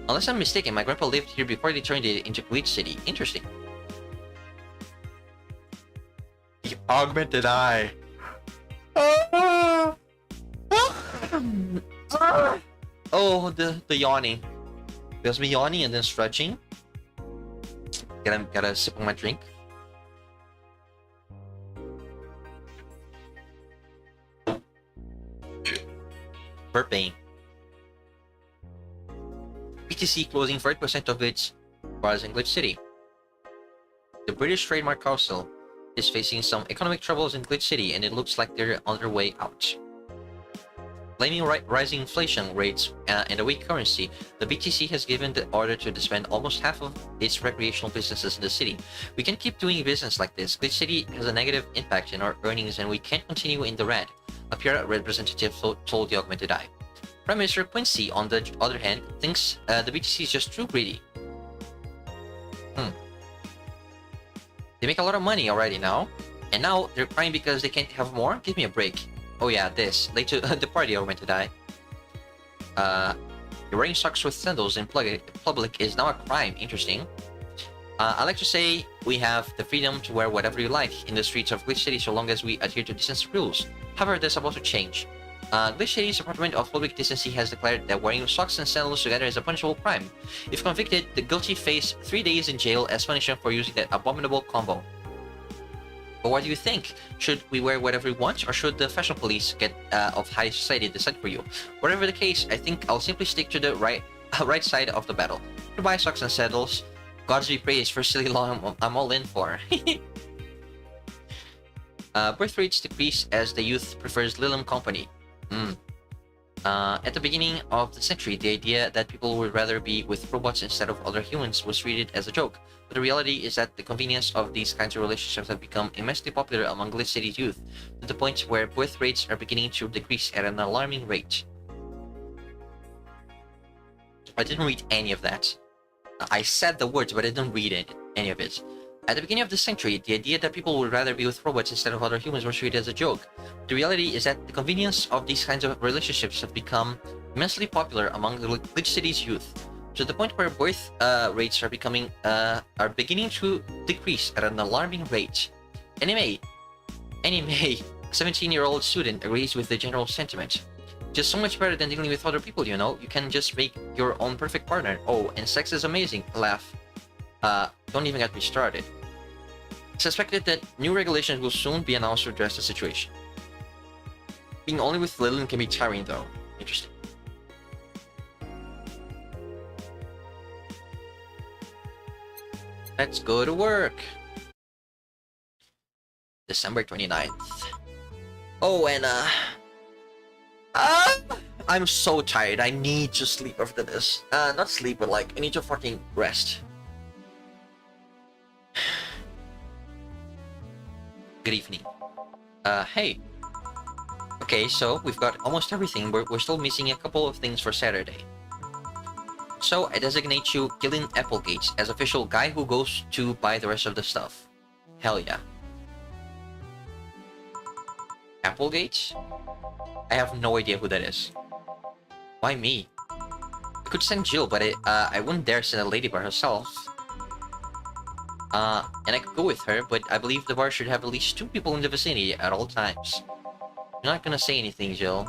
Unless I'm mistaken, my grandpa lived here before they turned it into Glitch City. Interesting. The augmented eye. Oh, the yawning. There's me yawning and then stretching. Gotta sip on my drink. Burping. BTC closing 40% of its bars in Glitch City. The British Trademark Council is facing some economic troubles in Glitch City, and it looks like they're on their way out. Blaming rising inflation rates and a weak currency, the BTC has given the order to disband almost half of its recreational businesses in the city. We can't keep doing business like this. Glitch City has a negative impact in our earnings, and we can't continue in the red, a PR representative told the Augmented Eye. Prime Minister Quincy, on the other hand, thinks the BTC is just too greedy. They make a lot of money already now, and now they're crying because they can't have more? Give me a break. Oh yeah, this. Late to the party, Augmented Eye. You're wearing socks with sandals in public is now a crime. Interesting. I like to say we have the freedom to wear whatever you like in the streets of Glitch City so long as we adhere to distance rules. However, that's about to change. Glitch City's Department of Public Decency has declared that wearing socks and sandals together is a punishable crime. If convicted, the guilty face 3 days in jail as punishment for using that abominable combo. But what do you think? Should we wear whatever we want, or should the fashion police of high society decide for you? Whatever the case, I think I'll simply stick to the right side of the battle. Goodbye, socks and sandals. Gods be praised for silly law I'm all in for. Birth rates decrease as the youth prefers Lilim company. At the beginning of the century, the idea that people would rather be with robots instead of other humans was treated as a joke. But the reality is that the convenience of these kinds of relationships have become immensely popular among glitch city's youth, to the point where birth rates are beginning to decrease at an alarming rate. I didn't read any of that. I said the words, but I didn't read any of it. At the beginning of the century, the idea that people would rather be with robots instead of other humans was treated as a joke. The reality is that the convenience of these kinds of relationships have become immensely popular among the glitch city's youth, to the point where birth rates are beginning to decrease at an alarming rate. Anime, 17-year-old student agrees with the general sentiment. Just so much better than dealing with other people, you know? You can just make your own perfect partner. Oh, and sex is amazing. Laugh. Don't even get me started. It's suspected that new regulations will soon be announced to address the situation. Being only with Lillian can be tiring, though. Interesting. Let's go to work. December 29th. Oh, and I'm so tired. I need to sleep after this. Not sleep, but like, I need to fucking rest. Good evening. Hey. Okay, so we've got almost everything, but we're still missing a couple of things for Saturday. So I designate you Gillian Applegate as official guy who goes to buy the rest of the stuff. Hell yeah. Applegate? I have no idea who that is. Why me? I could send Jill, but I wouldn't dare send a lady by herself. And I could go with her, but I believe the bar should have at least 2 people in the vicinity at all times. You're not gonna say anything, Jill.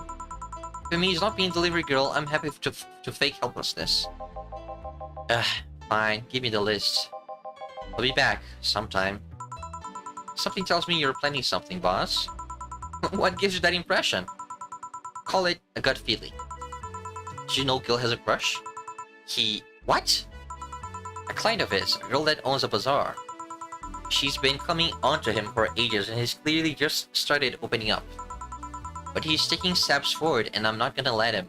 For me, it's not being delivery girl. I'm happy to fake helplessness. Fine. Give me the list. I'll be back sometime. Something tells me you're planning something, boss. What gives you that impression? Call it a gut feeling. Did you know Gil has a crush? What? A client of his, a girl that owns a bazaar. She's been coming onto him for ages and he's clearly just started opening up. But he's taking steps forward and I'm not gonna let him.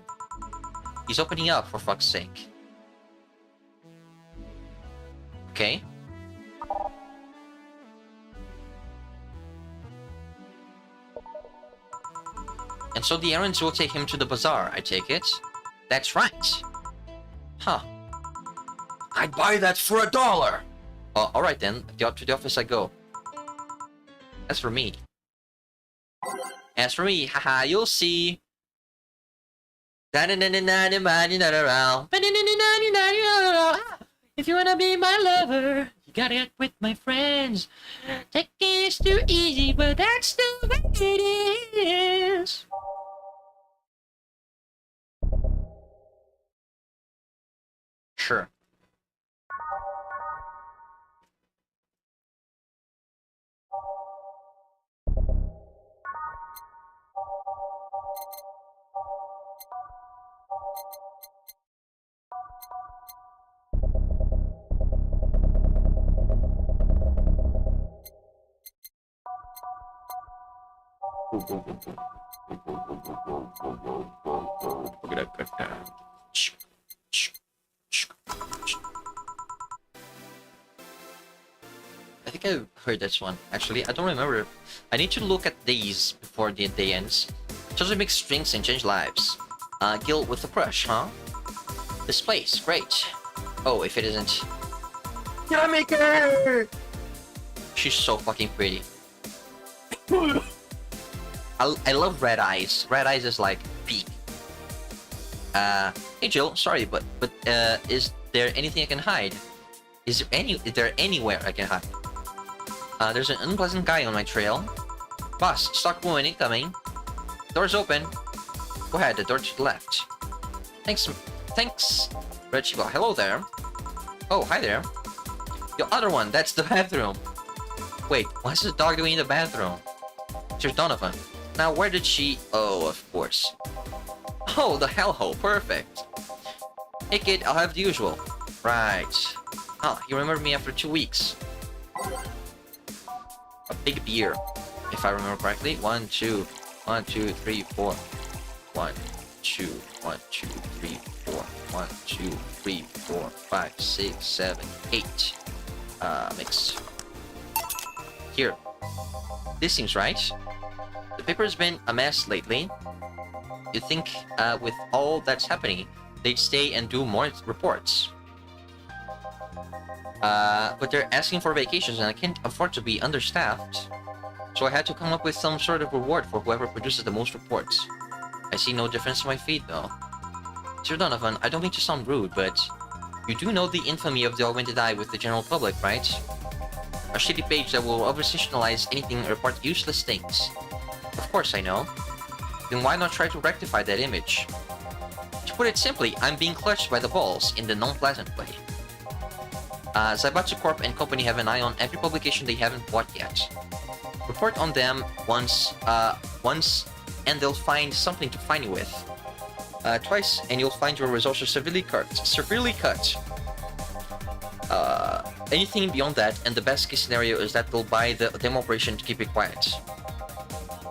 He's opening up, for fuck's sake. Okay. And so the errands will take him to the bazaar, I take it? That's right. Huh. I'd buy that for $1! Alright then, to the office I go. As for me, haha, you'll see. If you wanna be my lover, you gotta get with my friends. Taking it's too easy, but that's the way it is. Sure. I think I heard this one. Actually, I don't remember. I need to look at these before the day ends. Just mix drinks and change lives. Gil with a crush, huh? This place, great. Oh, if it isn't... Yummaker! She's so fucking pretty. I love Red Eyes. Red Eyes is like peak. Hey Jill, sorry, but is there anything I can hide? Is there anywhere I can hide? There's an unpleasant guy on my trail. Boss, stock woman incoming. Door's open. Go ahead, the door to the left. Thanks. Red Chico, hello there. Oh, hi there. The other one, that's the bathroom. Wait, what's the dog doing in the bathroom? There's Donovan. Now, where did she... Oh, of course. Oh, the hellhole, perfect. Hey kid, I'll have the usual. Right. Oh, you remember me after 2 weeks. A big beer, if I remember correctly. 1, 2, 1, 2, 3, 4. 1. 2, 1, 2, 3, 4, 1, 2, 3, 4, 5, 6, 7, 8. Mix. Here. This seems right. The paper's been a mess lately. You'd think, with all that's happening, they'd stay and do more reports. But they're asking for vacations and I can't afford to be understaffed. So I had to come up with some sort of reward for whoever produces the most reports. I see no difference in my feed though. Sir Donovan, I don't mean to sound rude, but you do know the infamy of the augmented eye with the general public, right? A shitty page that will over-sensationalize anything and report useless things. Of course I know. Then why not try to rectify that image? To put it simply, I'm being clutched by the balls in the non-pleasant way. Zaibatsu Corp and company have an eye on every publication they haven't bought yet. Report on them once, and they'll find something to fine you with. Twice, and you'll find your resources severely cut. Anything beyond that, and the best case scenario is that they'll buy the demo operation to keep it quiet.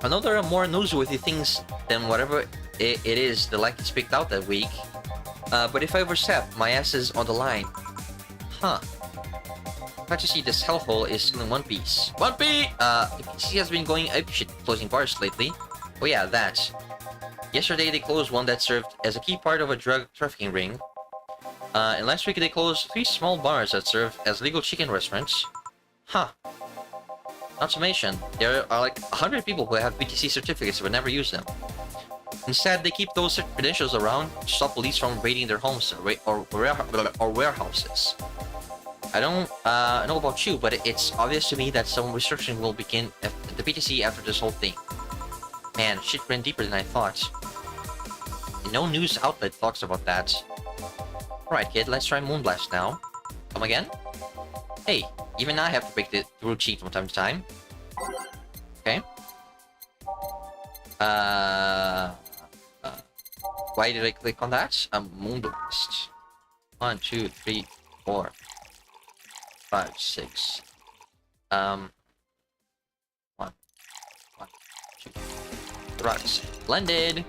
I know there are more newsworthy things than whatever it is the like is picked out that week, but if I overstep, my ass is on the line. Huh. Glad to see this hellhole is still in one piece. One Piece! The PC has been going apeshit closing bars lately. Oh yeah, that. Yesterday they closed one that served as a key part of a drug trafficking ring. And last week they closed 3 small bars that serve as legal chicken restaurants. Huh. Not to mention, there are like 100 people who have BTC certificates but never use them. Instead, they keep those credentials around to stop police from raiding their homes or warehouses. I don't know about you, but it's obvious to me that some restriction will begin at the BTC after this whole thing. Man, shit ran deeper than I thought. And no news outlet talks about that. Alright kid, let's try Moonblast now. Come again? Hey, even I have to break the rule cheat from time to time. Okay. Why did I click on that? Moonblast. 1, 2, 3, 4, 5, 6. 1, 1, 2. Right. Splendid.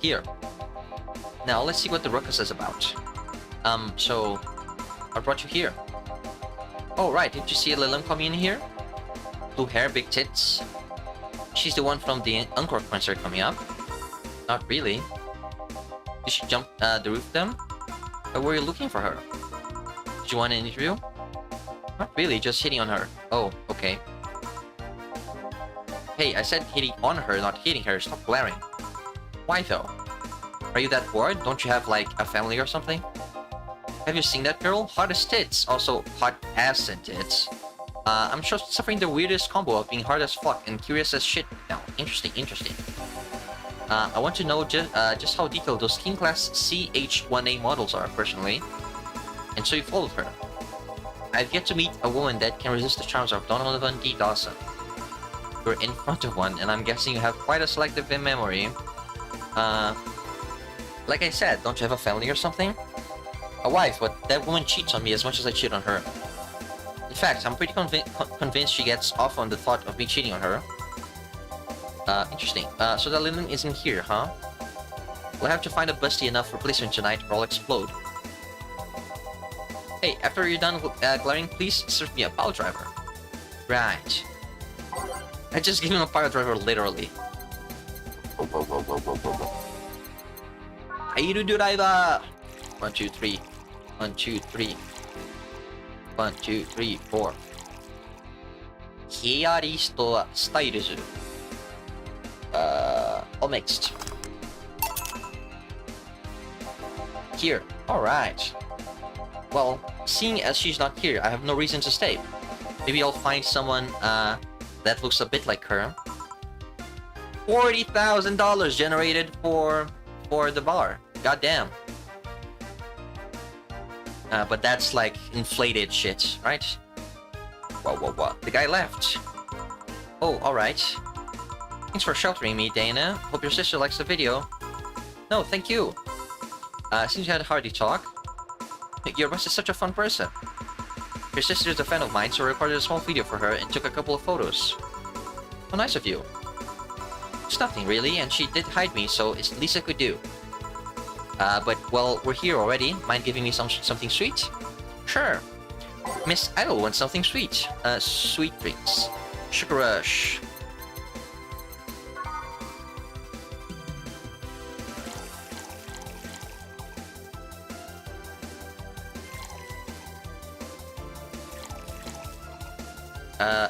Here. Now let's see what the ruckus is about. So I brought you here. Oh right, did you see Lilum coming in here? Blue hair, big tits. She's the one from the Encore concert coming up. Not really. Did she jump the roof then? Or were you looking for her? Did you want an interview? Not really, just hitting on her. Oh, okay. Hey, I said hitting on her, not hitting her. Stop glaring. Why though? Are you that bored? Don't you have like a family or something? Have you seen that girl? Hot as tits. Also, hot ass and tits. I'm sure suffering the weirdest combo of being hard as fuck and curious as shit now. Interesting, interesting. I want to know just how detailed those King Class CH1A models are, personally. And so you followed her. I've yet to meet a woman that can resist the charms of Donovan D. Dawson. You're in front of one, and I'm guessing you have quite a selective memory. Like I said, don't you have a family or something? A wife, but that woman cheats on me as much as I cheat on her. In fact, I'm pretty convinced she gets off on the thought of me cheating on her. Interesting. So the Lilin isn't here, huh? We'll have to find a busty enough replacement tonight or I'll explode. Hey, after you're done glaring, please serve me a power driver. Right. I just gave him a power driver, literally. Airu driver! 1, 2, 3. 1, 2, 3. 1, 2, 3, 4. Hairist styles. All mixed. Here. Alright. Well, seeing as she's not here, I have no reason to stay. Maybe I'll find someone that looks a bit like her. $40,000 generated for the bar. Goddamn. But that's like inflated shit, right? Whoa. The guy left. Oh, alright. Thanks for sheltering me, Dana. Hope your sister likes the video. No, thank you. Since you had a hearty talk. Your boss is such a fun person. Your sister is a friend of mine, so I recorded a small video for her and took a couple of photos. How nice of you. It's nothing really, and she did hide me, so it's the least I could do. But, well, we're here already. Mind giving me something sweet? Sure. Miss Idol wants something sweet. Sweet drinks. Sugar Rush.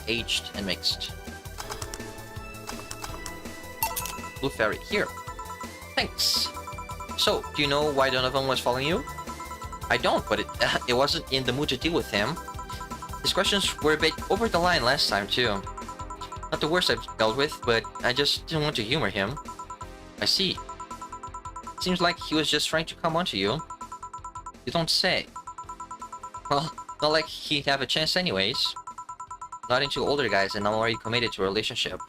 Aged and mixed. Blue Fairy, here. Thanks. So, do you know why Donovan was following you? I don't, but it wasn't in the mood to deal with him. His questions were a bit over the line last time, too. Not the worst I've dealt with, but I just didn't want to humor him. I see. Seems like he was just trying to come onto you. You don't say. Well, not like he'd have a chance anyways. Not into older guys, and I'm already committed to a relationship.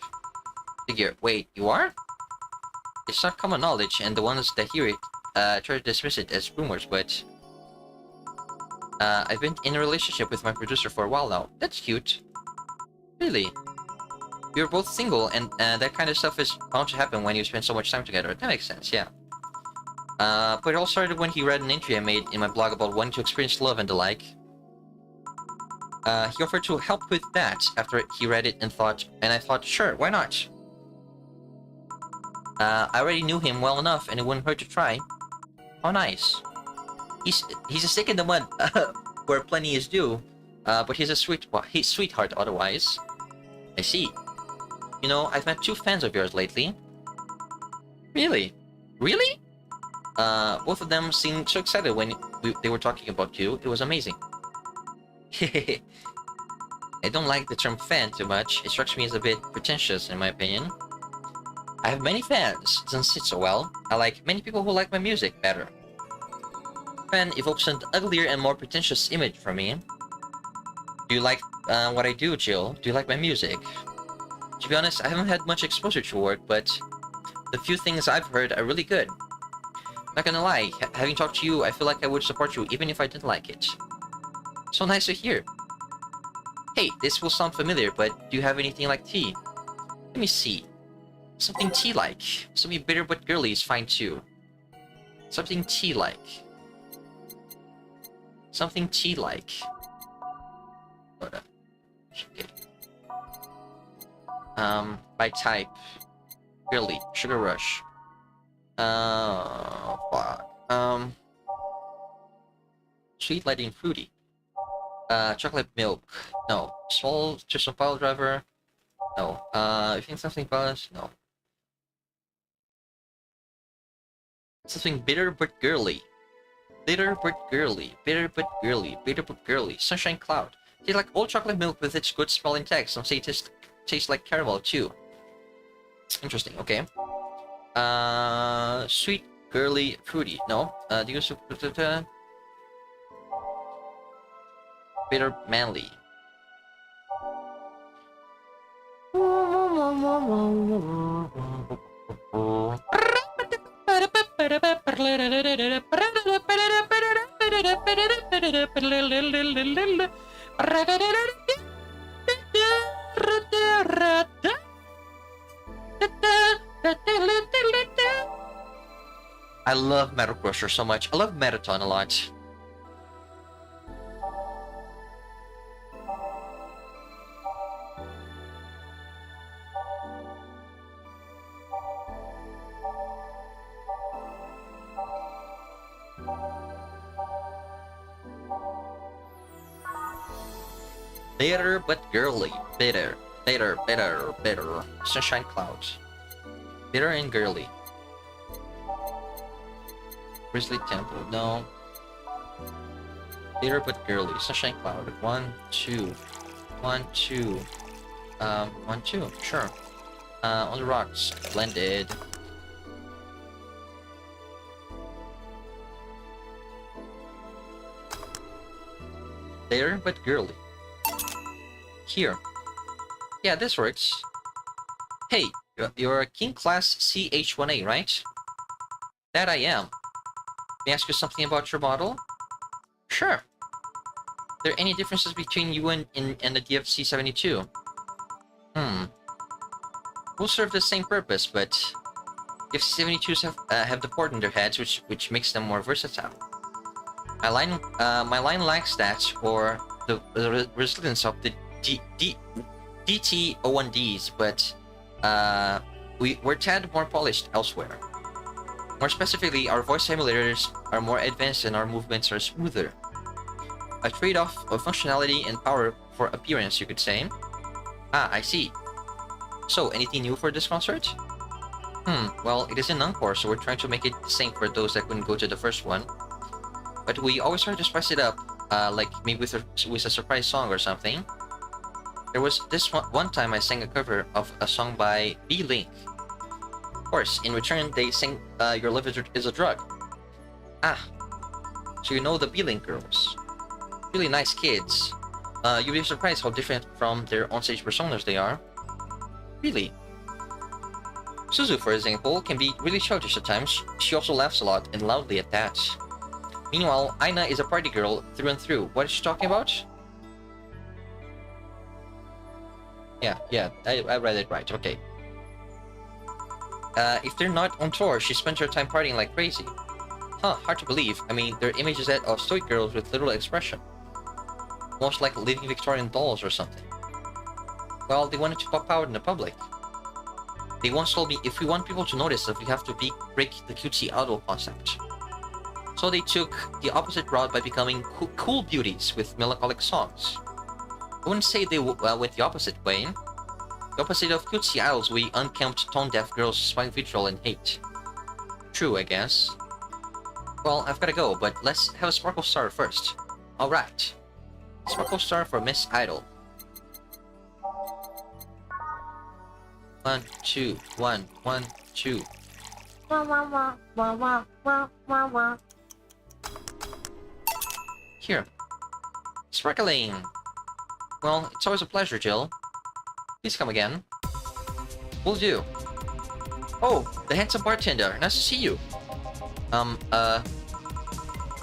Figure, wait, you are? It's not common knowledge, and the ones that hear it try to dismiss it as rumors, but... I've been in a relationship with my producer for a while now. That's cute. Really? You're both single, and that kind of stuff is bound to happen when you spend so much time together. That makes sense, yeah. But it all started when he read an entry I made in my blog about wanting to experience love and the like. He offered to help with that after he read it and I thought, sure, why not? I already knew him well enough and it wouldn't hurt to try. How nice. He's a stick in the mud where plenty is due, but he's a sweetheart otherwise. I see. You know, I've met 2 fans of yours lately. Really? Really? Both of them seemed so excited when they were talking about you. It was amazing. I don't like the term fan too much. It strikes me as a bit pretentious in my opinion. I have many fans. Doesn't sit so well. I like many people who like my music better. Fan evokes an uglier and more pretentious image from me. Do you like what I do, Jill? Do you like my music? To be honest, I haven't had much exposure to work, but the few things I've heard are really good. Not gonna lie, having talked to you, I feel like I would support you even if I didn't like it. So nice to hear. Hey, this will sound familiar, but do you have anything like tea? Let me see. Something tea-like. Something bitter but girly is fine too. Something tea-like. Something tea-like. Hold up. Okay. By type. Girly. Sugar Rush. Fuck. Sweet, light, and fruity. Chocolate milk. No. Small, just a pile driver. No. I think something balanced. No. Something bitter but girly. Bitter but girly. Bitter but girly. Bitter but girly. Sunshine Cloud. Tastes like old chocolate milk with its good smell intact. Some say it tastes like caramel too. Interesting. Okay. Sweet, girly, fruity. No. Do you bitter, manly. I love Metal Crusher so much. I love Metaton a lot. Bitter but girly. Bitter. Bitter, bitter, bitter. Sunshine Clouds. Bitter and girly. Grizzly Temple. No. Bitter but girly. Sunshine Cloud. 1, 2. 1, 2. 1, 2. Sure. On the rocks. Blended. Bitter but girly. Here. Yeah, this works. Hey, you're a King Class CH1A, right? That I am. May I ask you something about your model? Sure. there any differences between you and the DFC-72? Will serve the same purpose, but DFC-72s have the port in their heads, which makes them more versatile. My line lacks stats or the resilience of the DT-01Ds, but we're tad more polished elsewhere. More specifically, our voice simulators are more advanced and our movements are smoother. A trade-off of functionality and power for appearance, you could say. Ah, I see. So, anything new for this concert? Well, it is an encore, so we're trying to make it the same for those that couldn't go to the first one. But we always try to spice it up, like maybe with a surprise song or something. There was this one time I sang a cover of a song by B-Link. Of course, in return, they sang Your Love is a Drug. Ah, so you know the B-Link girls. Really nice kids. You'd be surprised how different from their onstage personas they are. Really. Suzu, for example, can be really childish at times. She also laughs a lot and loudly at that. Meanwhile, Aina is a party girl through and through. What is she talking about? Yeah, I read it right, okay. If they're not on tour, she spends her time partying like crazy. Huh, hard to believe. I mean, their image is that of stoic girls with little expression. Almost like living Victorian dolls or something. Well, they wanted to pop out in the public. They once told me if we want people to notice us, we have to break the cutesy idol concept. So they took the opposite route by becoming cool beauties with melancholic songs. I wouldn't say they went the opposite way. The opposite of cutesy idols, we unkempt, tone-deaf girls spying vitriol and hate. True, I guess. Well, I've gotta go, but let's have a Sparkle Star first. Alright. Sparkle Star for Miss Idol. 1, 2, 1, 1, 2. Wah wah wah wah wah wah wah wah. Here. Sparkling! Well, it's always a pleasure, Jill. Please come again. Will do. Oh, the handsome bartender. Nice to see you.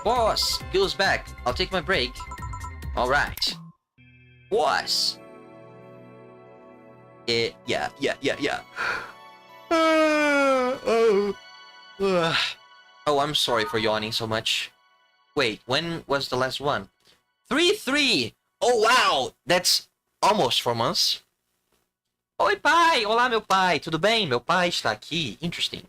Boss! Bill's back. I'll take my break. Alright. Boss! Yeah. Oh, I'm sorry for yawning so much. Wait, when was the last one? 3-3! Oh, wow! That's almost 4 months. Oi, pai! Olá, meu pai! Tudo bem? Meu pai está aqui. Interesting.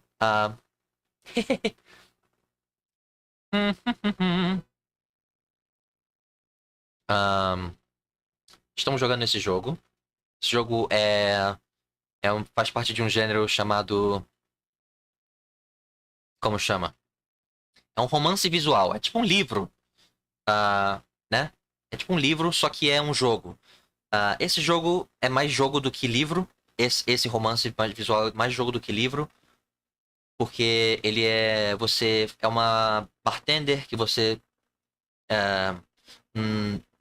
Estamos jogando esse jogo. Esse jogo faz parte de um gênero chamado... Como chama? É um romance visual. É tipo um livro. Né? É tipo um livro, só que é um jogo. Esse jogo é mais jogo do que livro. Esse romance visual é mais jogo do que livro. Porque ele é... Você é uma bartender que você...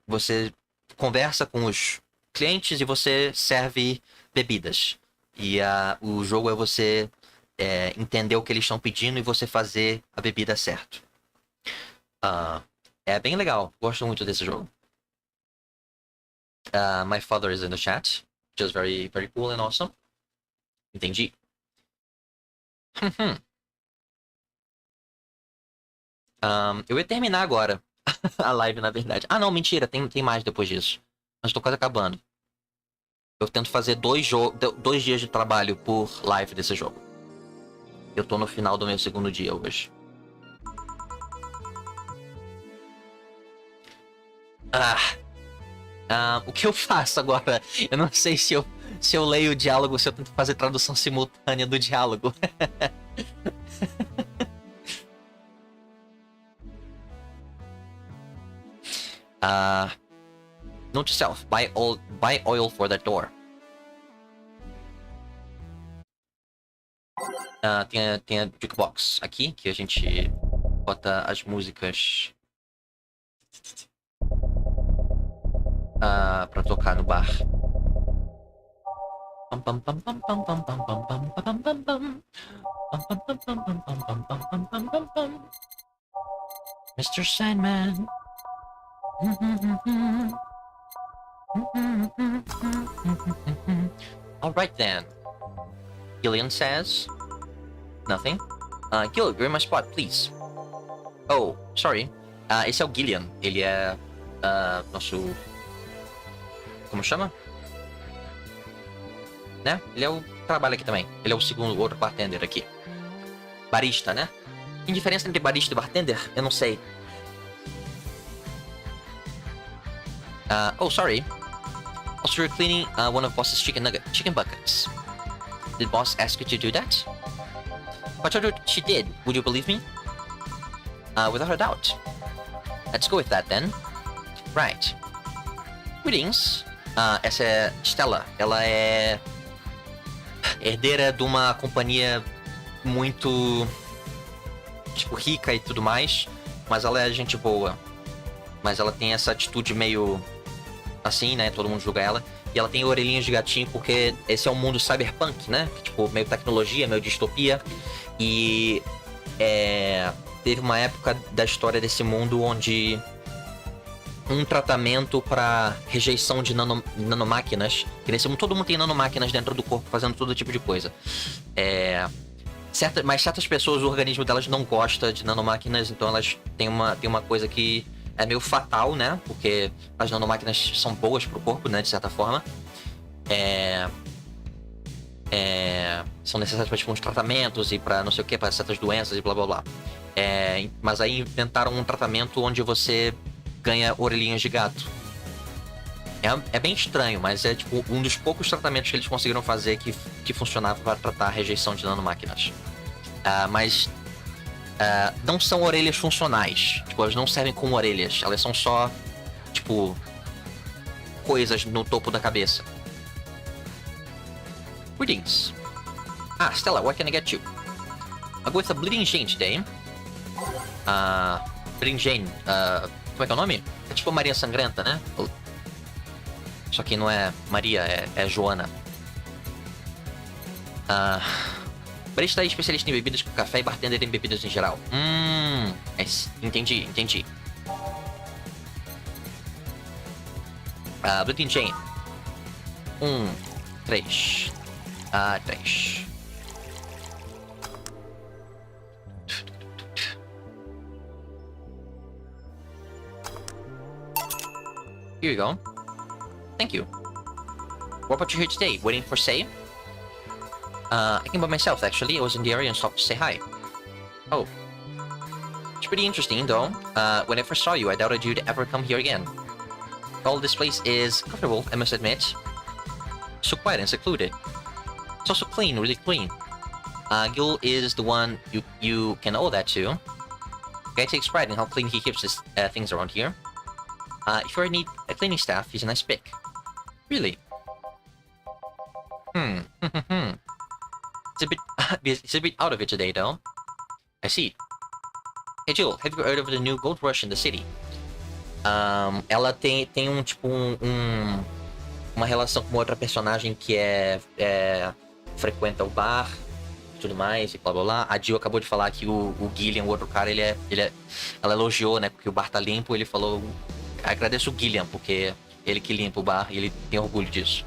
Você conversa com os clientes e você serve bebidas. E o jogo é você entender o que eles estão pedindo e você fazer a bebida certo. É bem legal. Gosto muito desse jogo. My father is in the chat. Just very, very cool and awesome. Entendi. Eu ia terminar agora a live, na verdade. Ah, não, mentira. Tem mais depois disso. Mas tô quase acabando. Eu tento fazer 2 dias de trabalho por live desse jogo. Eu tô no final do meu 2º dia hoje. O que eu faço agora? Eu não sei se eu leio o diálogo, se eu tento fazer tradução simultânea do diálogo. Note to self, buy oil for that door. Tem a jukebox aqui, que a gente bota as músicas pra tocar no bar. Mr. Sandman. Alright then. Gillian says. Nothing. Gil, you're in my spot, please. Oh, sorry. Esse é o Gillian. Ele é nosso... Como chama? Né? Ele é o... Trabalha aqui também. Ele é o segundo, outro bartender aqui. Barista, né? Tem diferença entre barista e bartender? Eu não sei. Oh, sorry. Also, you're cleaning one of boss's chicken buckets. Did boss ask you to do that? I told her she did. Would you believe me? Without a doubt. Let's go with that then. Right. Greetings. Essa é Stella. Ela é herdeira de uma companhia muito, tipo, rica e tudo mais, mas ela é gente boa. Mas ela tem essa atitude meio assim, né? Todo mundo julga ela. E ela tem orelhinhas de gatinho porque esse é um mundo cyberpunk, né? Tipo, meio tecnologia, meio distopia. E teve uma época da história desse mundo onde um tratamento para rejeição de nanomáquinas, que nesse mundo todo mundo tem nanomáquinas dentro do corpo fazendo todo tipo de coisa. Mas certas pessoas, o organismo delas não gosta de nanomáquinas, então elas têm uma coisa que é meio fatal, né? Porque as nanomáquinas são boas pro corpo, né? De certa forma. São necessárias para tipo, uns tratamentos e para não sei o que, para certas doenças e blá blá blá. Mas aí inventaram um tratamento onde você ganha orelhinhas de gato. É bem estranho, mas é tipo um dos poucos tratamentos que eles conseguiram fazer que funcionava para tratar a rejeição de nanomáquinas. Mas não são orelhas funcionais. Tipo, elas não servem como orelhas. Elas são só, tipo, coisas no topo da cabeça. Greetings. Stella, what can I get you? I'll go with a Bleeding Jane today. Bleeding Jane, como é que é o nome? É tipo Maria Sangrenta, né? Só que não é Maria, é Joana. Barista é especialista em bebidas com café e bartender em bebidas em geral. Entendi. Bleeding Jane. 3. 3. Here you go. Thank you. What brought you here today? Waiting for Say? I came by myself, actually. I was in the area and stopped to say hi. Oh. It's pretty interesting, though. When I first saw you, I doubted you'd ever come here again. Well, this place is comfortable, I must admit. So quiet and secluded. It's also clean, really clean. Gil is the one you can owe that to. The guy takes pride in how clean he keeps his things around here. If you ever need a cleaning staff, he's a nice pick. Really? It's a bit out of it today, though. I see. Hey Jill, have you heard of the new gold rush in the city? Ela tem tipo uma relação com outra personagem que frequenta o bar e tudo mais e blá blá blá. A Jill acabou de falar que o Gillian, o outro cara, ela elogiou, né, porque o bar tá limpo. Ele falou, agradeço o Gillian porque ele que limpa o bar e ele tem orgulho disso.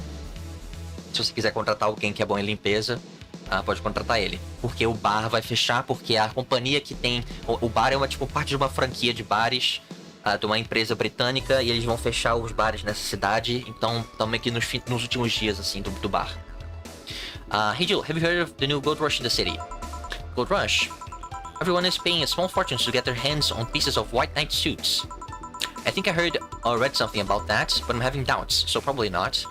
Se você quiser contratar alguém que é bom em limpeza, pode contratar ele. Porque o bar vai fechar, porque a companhia que tem... O bar é tipo parte de uma franquia de bares, de uma empresa britânica, e eles vão fechar os bares nessa cidade. Então, estamos aqui nos últimos dias, assim, do bar. Hey Jill, have you heard of the new gold rush in the city? Gold rush? Everyone is paying a small fortune to get their hands on pieces of white knight suits. I think I heard or read something about that, but I'm having doubts, so probably not.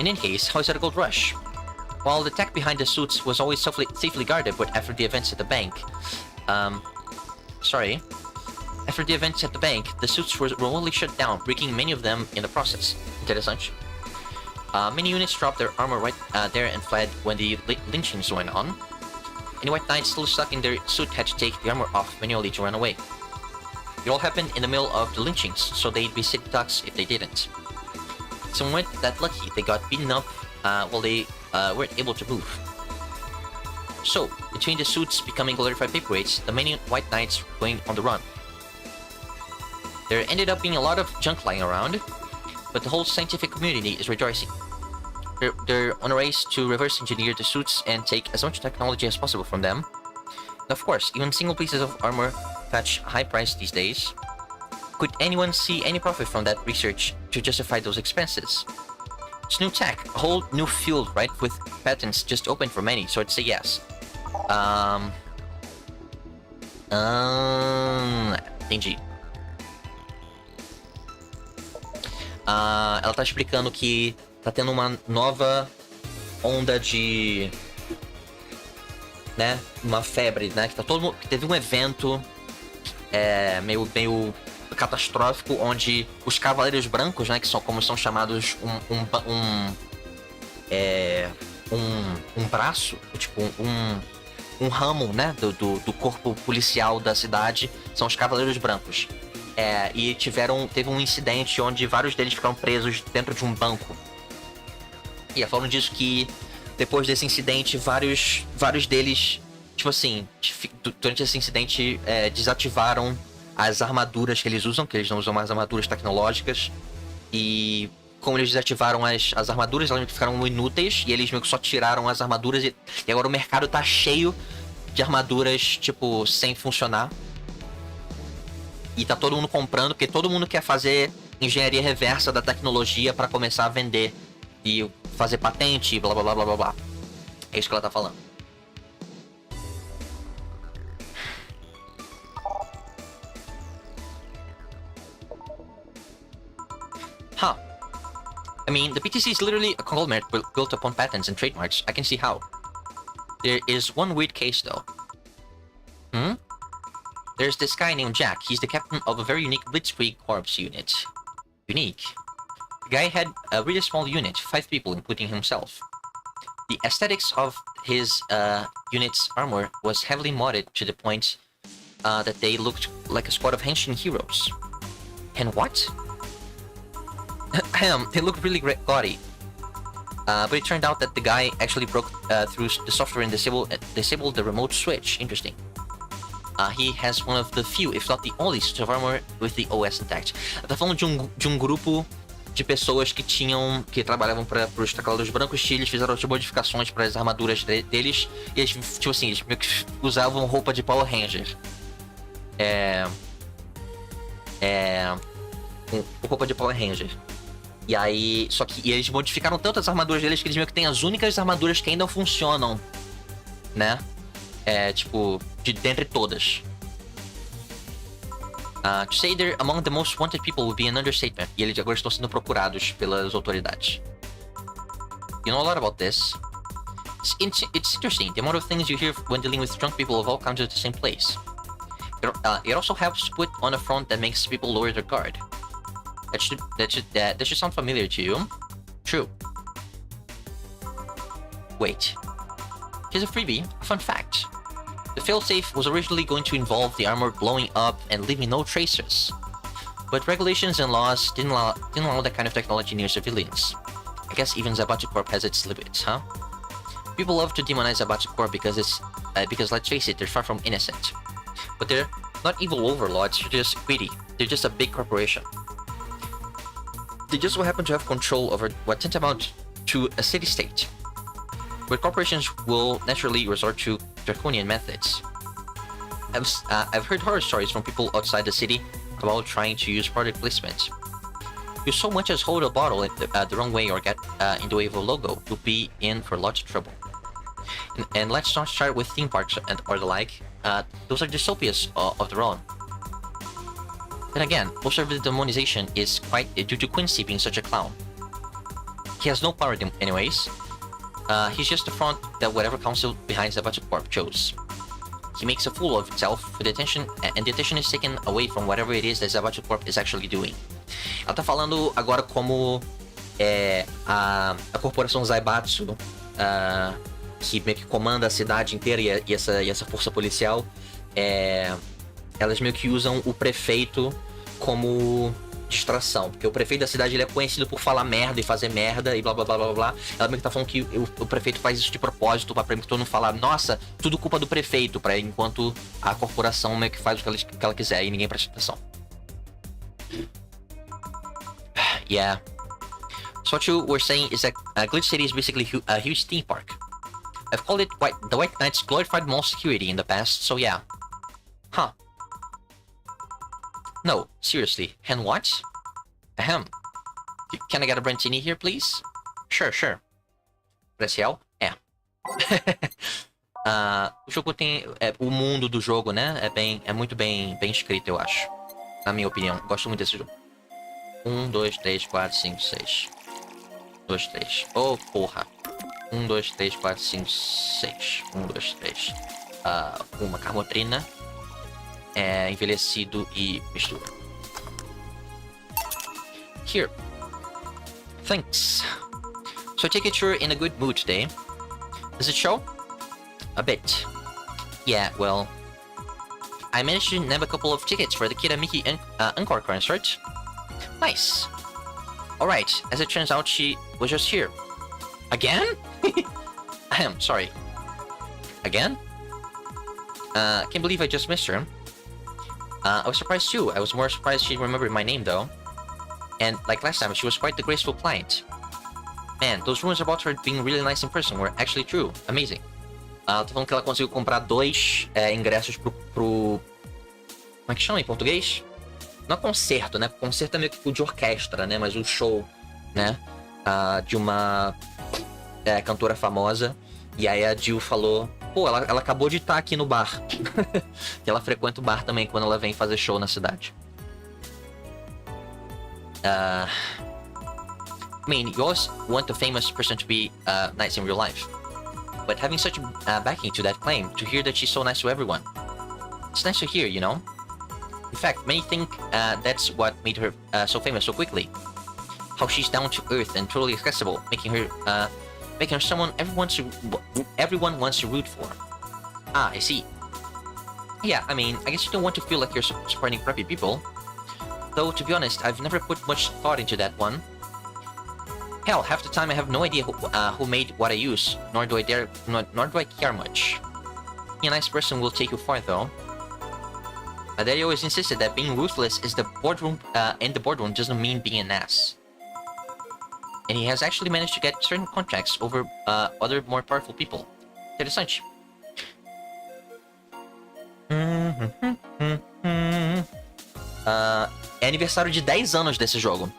In any case, how is it a gold rush? Well, the tech behind the suits was always safely guarded, but after the events at the bank... Sorry. After the events at the bank, the suits were remotely shut down, breaking many of them in the process. Interessante. Many units dropped their armor right there and fled when the lynchings went on. Any white knights still stuck in their suit had to take the armor off manually to run away. It all happened in the middle of the lynchings, so they'd be city ducks if they didn't. Some weren't that lucky, they got beaten up while they weren't able to move. So, between the suits becoming glorified paperweights, the many white knights were going on the run. There ended up being a lot of junk lying around, but the whole scientific community is rejoicing. They're on a race to reverse engineer the suits and take as much technology as possible from them. And of course, even single pieces of armor fetch a high price these days. Could anyone see any profit from that research to justify those expenses? It's new tech, a whole new field, right? With patents just open for many, so I'd say yes. Entendi. Ela tá explicando que tá tendo uma nova onda de... né? Uma febre, né? Que tá todo mundo... Teve um evento meio catastrófico, onde os Cavaleiros Brancos, né? Que são como são chamados um braço, tipo um ramo, né? Do corpo policial da cidade, são os Cavaleiros Brancos. E teve um incidente onde vários deles ficaram presos dentro de um banco. E falando disso que depois desse incidente, vários deles, tipo assim, durante esse incidente, desativaram as armaduras que eles usam, que eles não usam mais armaduras tecnológicas. E como eles desativaram as armaduras, elas ficaram inúteis, e eles meio que só tiraram as armaduras, e agora o mercado tá cheio de armaduras, tipo, sem funcionar. E tá todo mundo comprando, porque todo mundo quer fazer engenharia reversa da tecnologia pra começar a vender e fazer patente, blá blá blá blá blá blá. É isso que ela tá falando. Huh. I mean, the PTC is literally a conglomerate built upon patents and trademarks. I can see how. There is one weird case though. There's this guy named Jack. He's the captain of a very unique Blitzkrieg Corps unit. Unique. The guy had a really small unit, 5 people, including himself. The aesthetics of his unit's armor was heavily modded to the point that they looked like a squad of Henshin heroes. And what? They looked really gaudy. But it turned out that the guy actually broke through the software and disabled the remote switch. Interesting. He has one of the few, if not the only, suits of armor with the OS intact. Tá falando de um grupo de pessoas que trabalhavam para os Cavaleiros Brancos, e eles fizeram modificações para as armaduras deles, e eles, tipo assim, eles meio que usavam roupa de Power Ranger. Roupa de Power Ranger. E aí, e eles modificaram tanto as armaduras deles que eles meio que têm as únicas armaduras que ainda funcionam, né? Tipo, dentre todas. To say they're among the most wanted people would be an understatement. E eles agora estão sendo procurados pelas autoridades. You know a lot about this. It's interesting, the amount of things you hear when dealing with drunk people of all kinds at the same place. It also helps put on a front that makes people lower their guard. That should sound familiar to you. True. Wait. Here's a freebie, a fun fact. The failsafe was originally going to involve the armor blowing up and leaving no traces. But regulations and laws didn't allow that kind of technology near civilians. I guess even Zabatsu Corp has its limits, huh? People love to demonize Zabatsu Corp because let's face it, they're far from innocent. But they're not evil overlords, they're just greedy. They're just a big corporation. They just so happen to have control over what tantamount to a city-state, where corporations will naturally resort to draconian methods. I've heard horror stories from people outside the city about trying to use product placement. You so much as hold a bottle the wrong way or get in the way of a logo, you'll be in for lots of trouble. And let's not start with theme parks or the like. Those are dystopias of their own. Then again, most of the demonization is quite due to Quincy being such a clown. He has no power anyways. He's just the front that whatever council behind Zabatsu Corp chose. He makes a fool of himself for the attention, and the attention is taken away from whatever it is that Zabatsu Corp is actually doing. Ela tá falando agora como a corporação Zaibatsu, que meio que comanda a cidade inteira e essa força policial, elas meio que usam o prefeito como distração, porque o prefeito da cidade ele é conhecido por falar merda e fazer merda e blá blá blá blá blá. Ela meio que tá falando que o prefeito faz isso de propósito pra todo mundo falar, nossa, tudo culpa do prefeito, enquanto a corporação meio que faz o que ela quiser e ninguém presta atenção. Yeah. So what you were saying is that Glitch City is basically a huge theme park. I've called it the White Knight's glorified mall security in the past, so yeah. Huh. No, seriously. And what? Ahem. Can I get a Brentini here, please? Sure, sure. Especial? É. O jogo tem... o mundo do jogo, né? É muito bem escrito, eu acho. Na minha opinião. Gosto muito desse jogo. 1, 2, 3, 4, 5, 6. 2, 3. Oh, porra. 1, 2, 3, 4, 5, 6. 1, 2, 3. Uma carmotrina. Envelhecido e mistura. Here. Thanks. So I take it you're in a good mood today. Does it show? A bit. Yeah, well... I managed to nab a couple of tickets for the Kid Miki Encore concert. Nice. Alright, as it turns out, she was just here. Again? Ahem, sorry. Again? Can't believe I just missed her. I was surprised too. I was more surprised she remembered my name though. And like last time, she was quite the graceful client. Man, those rumors about her being really nice in person were actually true. Amazing. Ela tá falando que ela conseguiu comprar 2 ingressos pro... Como é que chama em português? Não é concerto, né? Concerto é meio que de orquestra, né? Mas o show, né? De uma cantora famosa. E aí a Jill falou... Pô, ela acabou de estar aqui no bar. Que ela frequenta o bar também quando ela vem fazer show na cidade. I mean, you always want the famous person to be nice in real life. But having such backing to that claim, to hear that she's so nice to everyone, it's nice to hear, you know? In fact, many think that's what made her so famous so quickly. How she's down to earth and totally accessible, making her someone everyone wants to root for. I see. Yeah, I mean, I guess you don't want to feel like you're supporting preppy people. Though, to be honest, I've never put much thought into that one. Hell, half the time I have no idea who made what I use, nor do I care much. Being a nice person will take you far, though. My daddy always insisted that being ruthless is the boardroom, in the boardroom doesn't mean being an ass. And he has actually managed to get certain contracts over other more powerful people. Interessante. É aniversário de 10 anos desse jogo,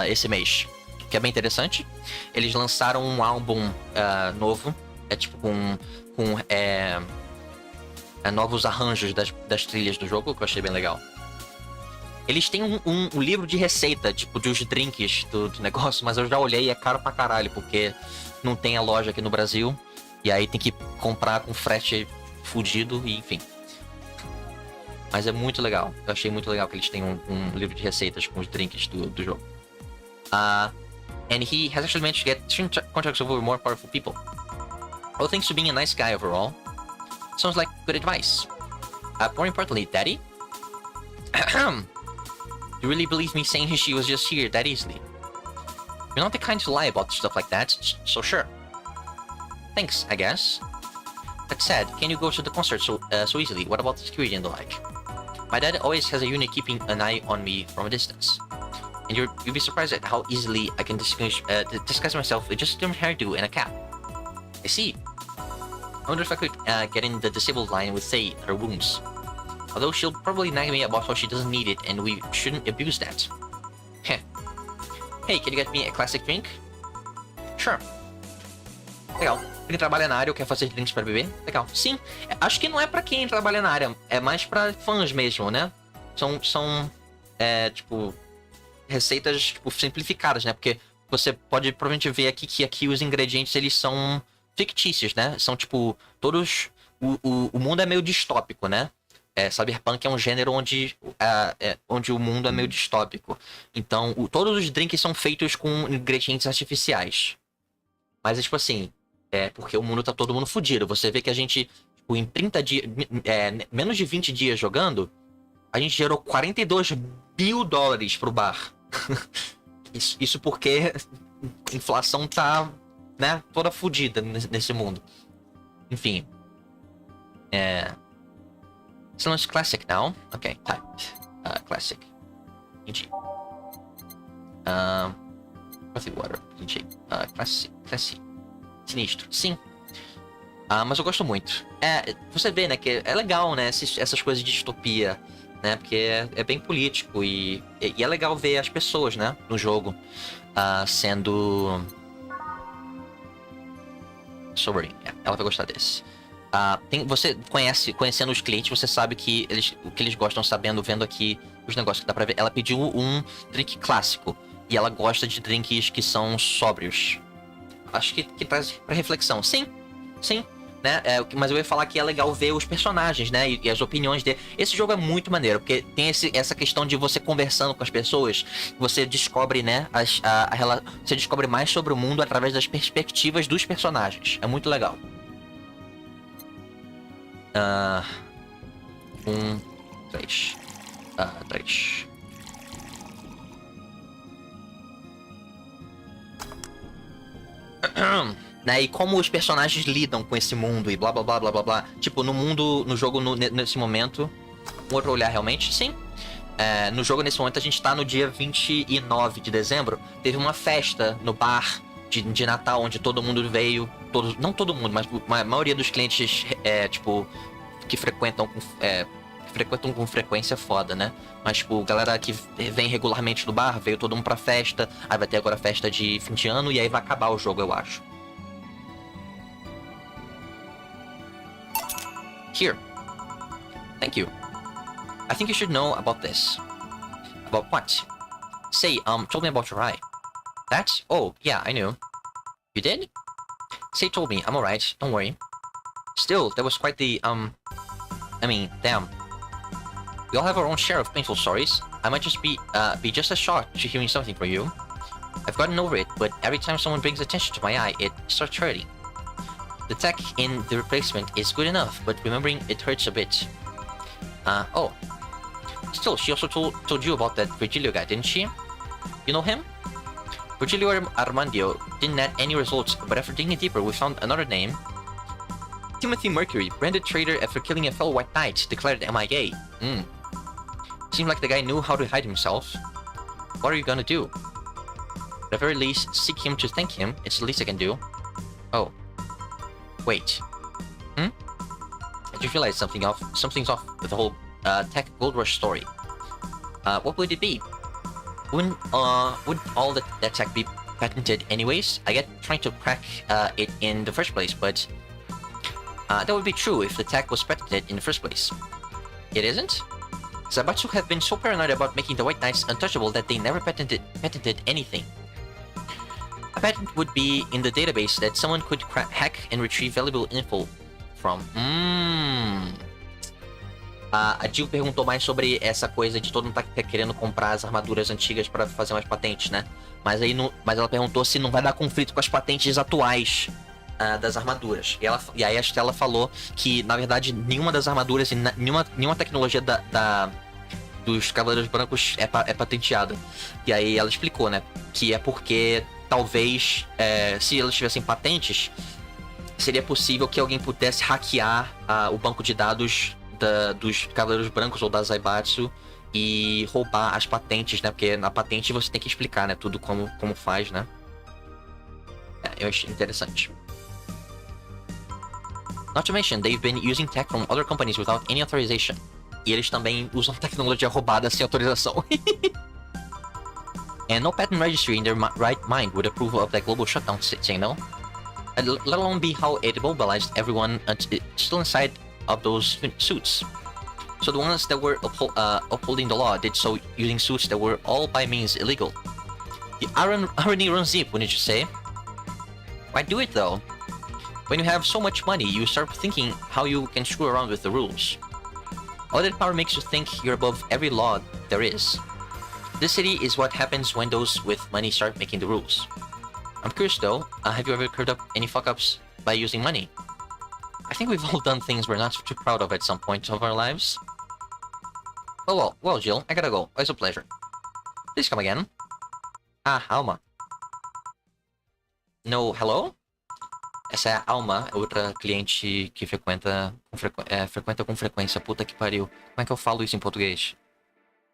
esse mês. Que é bem interessante. Eles lançaram um álbum novo. Tipo com novos arranjos das trilhas do jogo, que eu achei bem legal. Eles têm um livro de receita, tipo, dos drinks do negócio, mas eu já olhei e é caro pra caralho, porque não tem a loja aqui no Brasil. E aí tem que comprar com frete fudido, e enfim. Mas é muito legal. Eu achei muito legal que eles têm um livro de receitas com os drinks do jogo. And he has actually managed to get certain contracts over more powerful people. All thanks to being a nice guy overall. Sounds like good advice. More importantly, Daddy? You really believe me saying she was just here that easily? You're not the kind to lie about stuff like that, so sure. Thanks, I guess. That said, can you go to the concert so easily? What about the security and the like? My dad always has a unit keeping an eye on me from a distance. And you'd be surprised at how easily I can disguise myself with just a different hairdo and a cap. I see. I wonder if I could get in the disabled line with Sei, her wounds. Although she'll probably nag me about how she doesn't need it and we shouldn't abuse that. Heh. Hey, can you get me a classic drink? Sure. Legal. Quem trabalha na área ou quer fazer drinks pra beber? Legal. Sim. Acho que não é pra quem trabalha na área. É mais pra fãs mesmo, né? São tipo... receitas tipo, simplificadas, né? Porque você pode provavelmente ver aqui que aqui os ingredientes eles são fictícios, né? São tipo todos o mundo é meio distópico, né? Cyberpunk é um gênero onde o mundo é meio distópico. Então todos os drinks são feitos com ingredientes artificiais. Mas é tipo assim, porque o mundo tá todo mundo fudido. Você vê que a gente tipo, em 30 dias, menos de 20 dias jogando, a gente gerou 42 mil dólares pro bar. Isso porque a inflação tá, né, toda fodida nesse mundo. Enfim. Sounds classic now. Okay, type. Classic. Entendi. Coffee water. Entendi. Classe. Sinistro. Sim. Mas eu gosto muito. Você vê, né, que é legal, né, essas coisas de distopia, né, porque é bem político e é legal ver as pessoas, né, no jogo sendo... Sobering, ela vai gostar desse. Você conhecendo os clientes, você sabe que o que eles gostam sabendo, vendo aqui os negócios que dá pra ver. Ela pediu um drink clássico e ela gosta de drinks que são sóbrios. Acho que traz pra reflexão. Sim, né? Mas eu ia falar que é legal ver os personagens, né? E as opiniões dele. Esse jogo é muito maneiro, porque tem essa questão de você conversando com as pessoas, você descobre, né? Você descobre mais sobre o mundo através das perspectivas dos personagens. É muito legal. 3. 3. Né, e como os personagens lidam com esse mundo e blá blá blá blá blá blá. Tipo, no jogo, nesse momento. Um outro olhar realmente, sim. No jogo, nesse momento, a gente tá no dia 29 de dezembro. Teve uma festa no bar de Natal, onde todo mundo veio. Não todo mundo, mas a maioria dos clientes, tipo, que frequentam com frequência foda, né? Mas, tipo, galera que vem regularmente no bar, veio todo mundo pra festa. Aí vai ter agora a festa de fim de ano e aí vai acabar o jogo, eu acho. Here. Thank you. I think you should know about this. About what? Say, told me about your eye. That? Oh, yeah, I knew. You did? Say told me, I'm alright, don't worry. Still, that was quite the, I mean, damn. We all have our own share of painful stories. I might just be just as shocked to hearing something from you. I've gotten over it, but every time someone brings attention to my eye, it starts hurting. The tech in the replacement is good enough, but remembering it hurts a bit. Oh. Still, she also told you about that Virgilio guy, didn't she? You know him? Virgilio Armandio didn't add any results, but after digging deeper, we found another name. Timothy Mercury, branded traitor after killing a fellow White Knight, declared MIA. Seemed like the guy knew how to hide himself. What are you gonna do? At the very least, seek him to thank him. It's the least I can do. Oh. Wait. I just realized something's off with the whole tech gold rush story. What would it be? Wouldn't all that tech be patented anyways? I get trying to crack it in the first place, but that would be true if the tech was patented in the first place. It isn't? Zaibatsu have been so paranoid about making the White Knights untouchable that they never patented anything. A patent would be in the database that someone could hack and retrieve valuable info from. A Jill perguntou mais sobre essa coisa de todo mundo tá querendo comprar as armaduras antigas para fazer umas patentes, né? Mas ela perguntou se não vai dar conflito com as patentes atuais das armaduras. E aí a Stella falou que, na verdade, nenhuma das armaduras e nenhuma tecnologia dos Cavaleiros Brancos é patenteada. E aí ela explicou, né? Que é porque talvez, se elas tivessem patentes, seria possível que alguém pudesse hackear o banco de dados dos Cavaleiros Brancos ou da Zaibatsu e roubar as patentes, né? Porque na patente você tem que explicar, né? Tudo como faz, né? Eu achei interessante. Not to mention, they've been using tech from other companies without any authorization. E eles também usam tecnologia roubada sem autorização. And no patent registry in their right mind would approve of that global shutdown signal. Let alone be how it immobilized everyone still inside of those suits. So the ones that were upholding the law did so using suits that were all by means illegal. The irony runs deep, wouldn't you say? Why do it though? When you have so much money, you start thinking how you can screw around with the rules. All that power makes you think you're above every law there is. This city is what happens when those with money start making the rules. I'm curious though, have you ever curved up any fuck-ups by using money? I think we've all done things we're not too proud of at some point of our lives. Well, Jill, I gotta go. Always a pleasure. Please come again. Alma. No, hello? Essa é a Alma, outra cliente que frequenta com frequência. Puta que pariu. Como é que eu falo isso em português?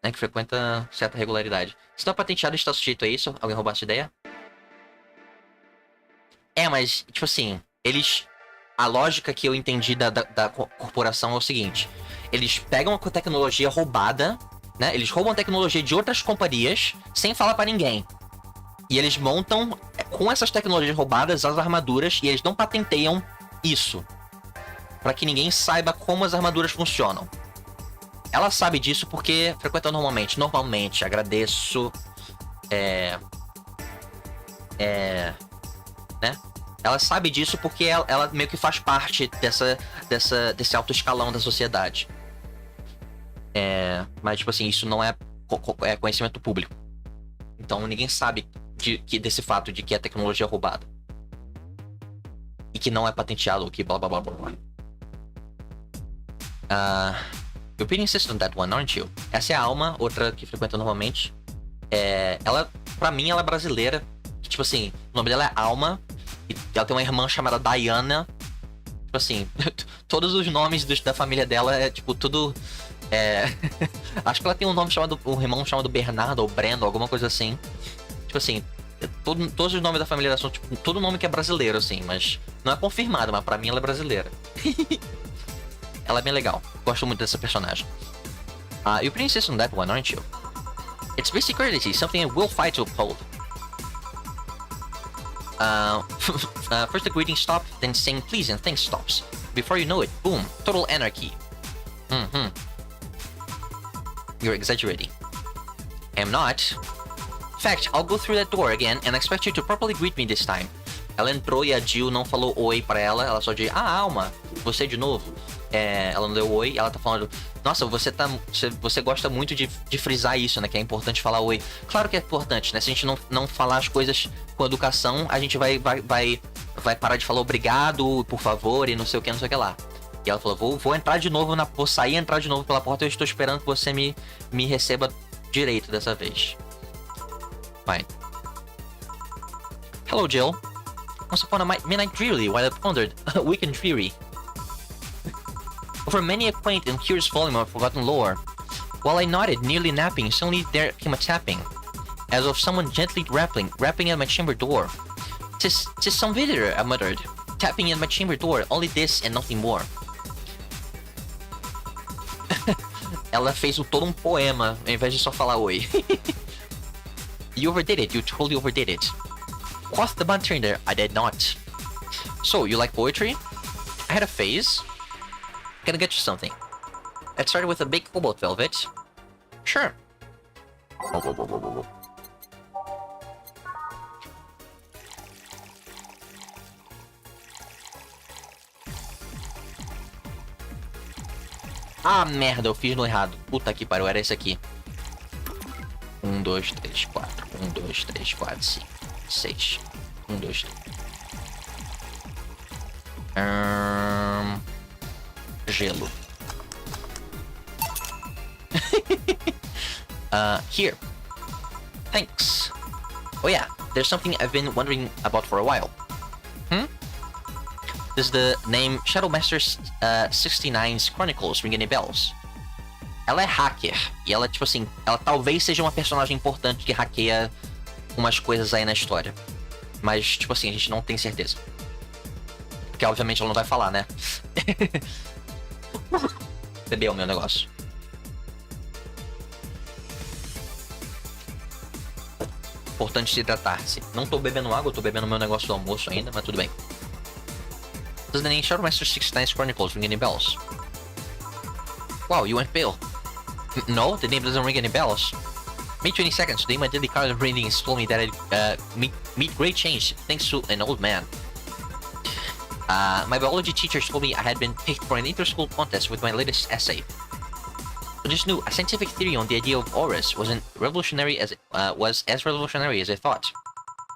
né, que frequenta certa regularidade. Se não é patenteado, está sujeito a isso? Alguém roubou essa ideia? É, mas, tipo assim, eles... A lógica que eu entendi da corporação é o seguinte. Eles pegam a tecnologia roubada, né? Eles roubam a tecnologia de outras companhias, sem falar pra ninguém. E eles montam, com essas tecnologias roubadas, as armaduras, e eles não patenteiam isso. Pra que ninguém saiba como as armaduras funcionam. Ela sabe disso porque frequenta normalmente. Normalmente, agradeço. Né? Ela sabe disso porque ela meio que faz parte desse alto escalão da sociedade. Mas, tipo assim, isso não é conhecimento público. Então ninguém sabe desse fato de que é tecnologia roubada. E que não é patenteado, ou que blá blá blá blá. You're pretty insistent on that one, aren't you? Essa é a Alma, outra que frequenta normalmente. Ela, pra mim, ela é brasileira. Tipo assim, o nome dela é Alma. E ela tem uma irmã chamada Diana. Tipo assim, todos os nomes da família dela é tipo tudo. Acho que ela tem um irmão chamado Bernardo ou Breno, alguma coisa assim. Tipo assim, todos os nomes da família dela são tipo, todo nome que é brasileiro, assim, mas não é confirmado, mas pra mim ela é brasileira. Ela é bem legal. Gosto muito dessa personagem. You're pretty insistent on that one, aren't you? It's basic courtesy, something I will fight to uphold. First the greeting stops, then saying please and thanks stops. Before you know it, boom, total anarchy. You're exaggerating. I'm not. In fact, I'll go through that door again and expect you to properly greet me this time. Ela entrou e a Jill não falou oi pra ela só disse, Alma, você de novo? Ela não deu oi, ela tá falando, nossa, você gosta muito de frisar isso, né, que é importante falar oi. Claro que é importante, né, se a gente não falar as coisas com educação, a gente vai parar de falar obrigado, por favor, e não sei o que lá. E ela falou, vou entrar de novo, vou sair e entrar de novo pela porta, eu estou esperando que você me receba direito dessa vez. Fine. Hello, Jill. Once upon a midnight dreary, while I pondered a weekend dreary. Over many a quaint and curious volume of forgotten lore. While I nodded, nearly napping, suddenly there came a tapping, as of someone gently rapping at my chamber door. "'Tis some visitor," I muttered, tapping at my chamber door, only this and nothing more. Ela fez todo um poema, ao invés de só falar oi. You overdid it, you totally overdid it. Quoth the bartender, I did not. So, you like poetry? I had a phase. Gonna get you something. It started with a big cobalt velvet. Sure. Merda, eu fiz no errado. Puta que pariu, era esse aqui. 1, 2, 3, 4. 1, 2, 3, 4, 5, 6. 1, 2, 3. Gelo. Here. Thanks. Oh yeah, there's something I've been wondering about for a while. Does the name Shadowmaster 69's Chronicles ring any bells? Ela é hacker, e ela, tipo assim, ela talvez seja uma personagem importante que hackeia umas coisas aí na história. Mas, tipo assim, a gente não tem certeza. Porque, obviamente, ela não vai falar, né? Bebeu o meu negócio. Importante se hidratar-se. Não tô bebendo água, eu tô bebendo meu negócio do almoço ainda, mas tudo bem. Does the name Shadowmaster 69's Chronicles ring any bells? Wow, you went pale. No, the name doesn't ring any bells. May 22nd, today my daily card readings told me that I'd meet great change thanks to an old man. My biology teacher told me I had been picked for an inter-school contest with my latest essay. I just knew a scientific theory on the idea of auras was as revolutionary as I thought.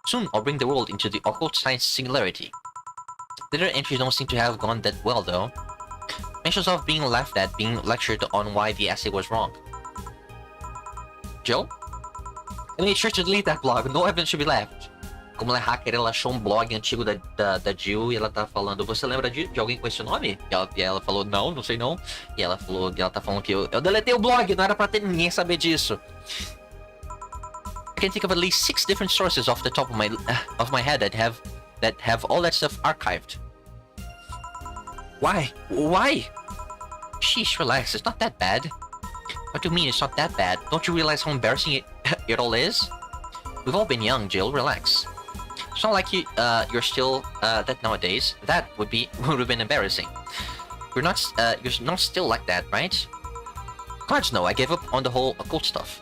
Soon I'll bring the world into the occult science singularity. Later entries don't seem to have gone that well though. Mentions of being laughed at, being lectured on why the essay was wrong. Jill? I made sure to delete that blog, no evidence should be left. como ela é hacker, ela achou um blog antigo da Jill e ela tá falando, você lembra de alguém com esse nome? E ela falou, não sei não. E ela tá falando que eu deletei o blog, não era pra ter ninguém saber disso. I can think of at least 6 different sources off the top of my head that have all that stuff archived. Why? Sheesh, relax, it's not that bad. What do you mean it's not that bad? Don't you realize how embarrassing it all is? We've all been young, Jill, relax. It's not like you're still that nowadays. That would have been embarrassing. You're not still like that, right? Gods no, I gave up on the whole occult stuff.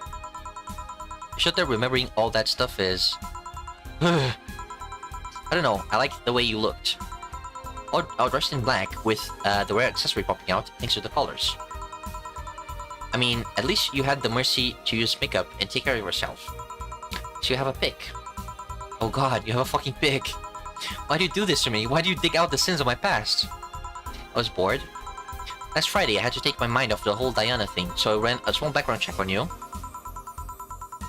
Should there remembering all that stuff is... I don't know, I like the way you looked. All dressed in black with the rare accessory popping out thanks to the colors. I mean, at least you had the mercy to use makeup and take care of yourself. So you have a pick. Oh god, you have a fucking pick. Why do you do this to me? Why do you dig out the sins of my past? I was bored. Last Friday I had to take my mind off the whole Diana thing, so I ran a small background check on you.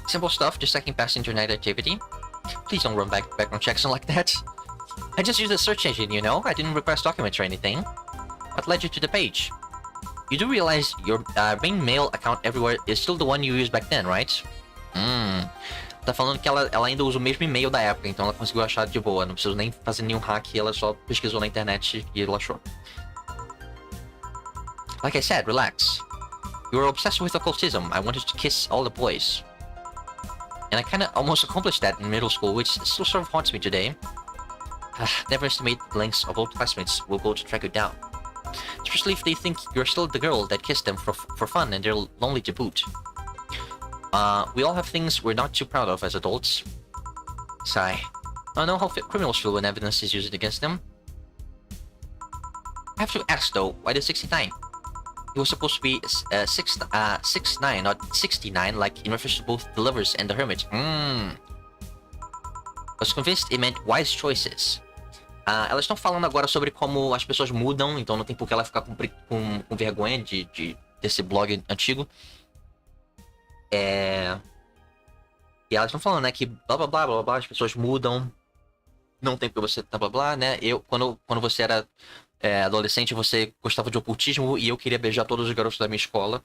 Simple stuff, just checking past internet activity. Please don't run background checks on like that. I just used a search engine, you know? I didn't request documents or anything. What led you to the page? You do realize your main mail account everywhere is still the one you used back then, right? Tá falando que ela ainda usa o mesmo e-mail da época, então ela conseguiu achar de boa. Não precisou nem fazer nenhum hack, ela só pesquisou na internet e ela achou. Like I said, relax. You were obsessed with occultism. I wanted to kiss all the boys. And I kinda almost accomplished that in middle school, which still sort of haunts me today. Never estimate the lengths of old classmates will go to track you down. Especially if they think you're still the girl that kissed them for fun and they're lonely to boot. We all have things we're not too proud of as adults. Sigh. I know how criminals feel when evidence is used against them. I have to ask though, why the 69? It was supposed to be 69, not 69, like in reference to both the lovers and the hermit. I was convinced it meant wise choices. Elas estão falando agora sobre como as pessoas mudam, então não tem por que ela ficar com vergonha desse blog antigo. E elas estão falando, né, que blá blá blá blá blá, as pessoas mudam, não tem por que você blá blá blá, né? Quando você era adolescente, você gostava de ocultismo e eu queria beijar todos os garotos da minha escola.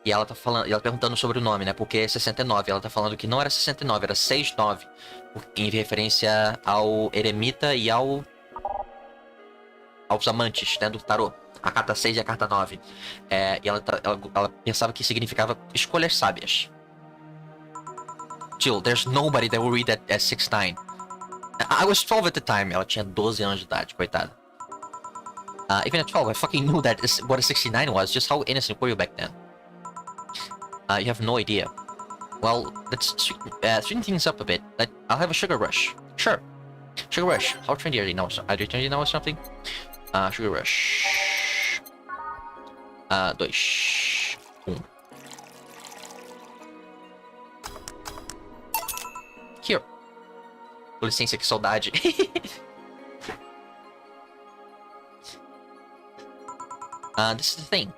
E ela tá falando, ela perguntando sobre o nome, né? Porque é 69. Ela tá falando que não era 69, era 69. Em referência ao eremita e aos amantes, né? Do tarô. A carta 6 e a carta 9. E ela pensava que significava escolhas sábias. Jill, there's nobody that will read that as 69. I was 12 at the time. Ela tinha 12 anos de idade, coitada. Even at 12, I fucking knew what a 69 was. Just how innocent were you back then? You have no idea. Well, let's sweeten things up a bit. I'll have a sugar rush. Sure. Sugar rush. How trendy are they now? Are they trendy now or something? Sugar rush. 2, 1. Here. Com licença, que saudade. This is the thing.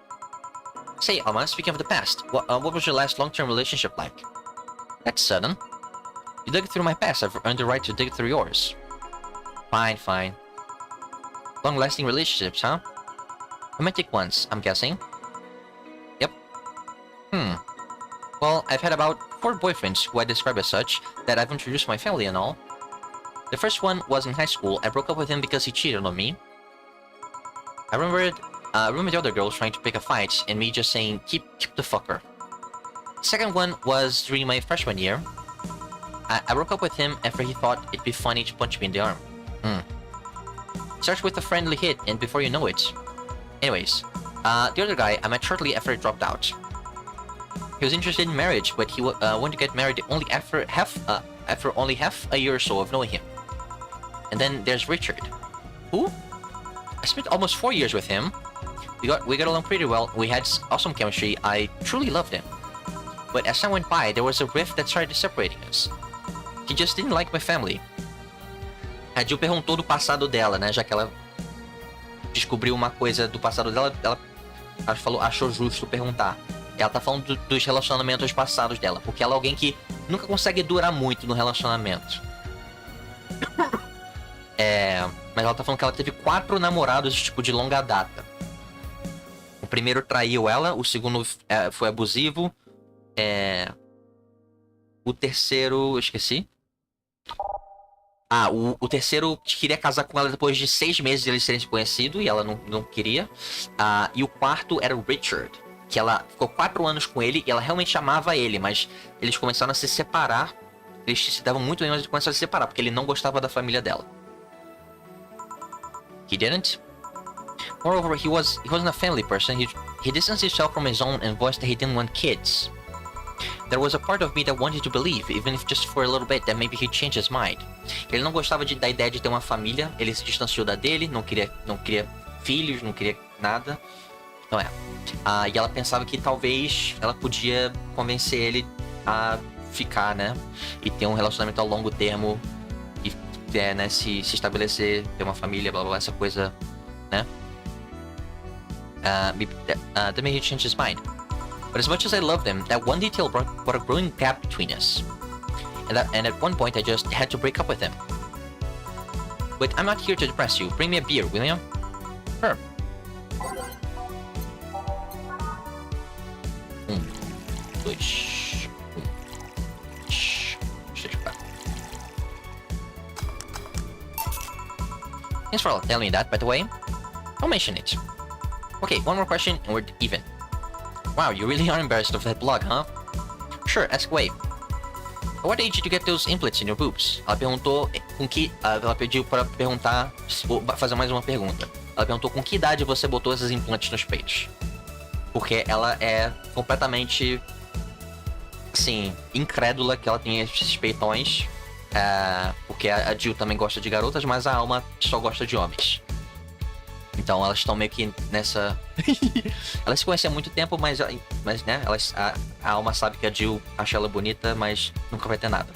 Say, Alma, speaking of the past, what was your last long-term relationship like? That's sudden. You dug through my past, I've earned the right to dig through yours. Fine. Long-lasting relationships, huh? Romantic ones, I'm guessing. Yep. Well, I've had about 4 boyfriends who I describe as such, that I've introduced my family and all. The first one was in high school. I broke up with him because he cheated on me. I remember the other girls trying to pick a fight, and me just saying, keep the fucker. Second one was during my freshman year. I broke up with him after he thought it'd be funny to punch me in the arm. Starts with a friendly hit, and before you know it. Anyways, the other guy I met shortly after I dropped out. He was interested in marriage, but he wanted to get married only after only half a year or so of knowing him. And then there's Richard. Who? I spent almost 4 years with him. We got along pretty well. We had awesome chemistry. I truly loved him. But as time went by, there was a rift that started separating us. He just didn't like my family. A Jill perguntou do passado dela, né? Já que ela descobriu uma coisa do passado dela, ela achou justo perguntar. Ela tá falando dos relacionamentos passados dela, porque ela é alguém que nunca consegue durar muito no relacionamento. Mas ela tá falando que ela teve 4 namorados, tipo, de longa data. O primeiro traiu ela, o segundo foi abusivo, o terceiro... eu esqueci. O terceiro queria casar com ela depois de 6 meses de eles terem se conhecido, e ela não queria. E o quarto era o Richard, que ela ficou 4 anos com ele, e ela realmente amava ele, mas eles começaram a se separar. Eles se davam muito bem, mas eles começaram a se separar, porque ele não gostava da família dela. He didn't. Moreover, he wasn't a family person. He distanced himself from his own and voiced that he didn't want kids. There was a part of me that wanted to believe, even if just for a little bit, that maybe he'd change his mind. Ele não gostava da ideia de ter uma família, ele se distanciou da dele, não queria filhos, não queria nada. Então e ela pensava que talvez ela podia convencer ele a ficar, né? E ter um relacionamento a longo termo e né, se estabelecer, ter uma família, blá blá blá, essa coisa, né? That made him change his mind. But as much as I loved him, that one detail brought a growing gap between us. And at one point I just had to break up with him. But I'm not here to depress you. Bring me a beer, will you? Sure. Thanks for telling me that, by the way. Don't mention it. Okay, one more question and we're even. Wow, you really are embarrassed of that blog, huh? Sure, ask away. At what age did you get those implants in your boobs? Ela perguntou com que... ela pediu para perguntar... fazer mais uma pergunta. Ela perguntou com que idade você botou esses implantes nos peitos. Porque ela é completamente... assim, incrédula que ela tenha esses peitões. Porque a Jill também gosta de garotas, mas a Alma só gosta de homens. Então elas estão meio que nessa... elas se conhecem há muito tempo, mas né, a Alma sabe que a Jill acha ela bonita, mas nunca vai ter nada.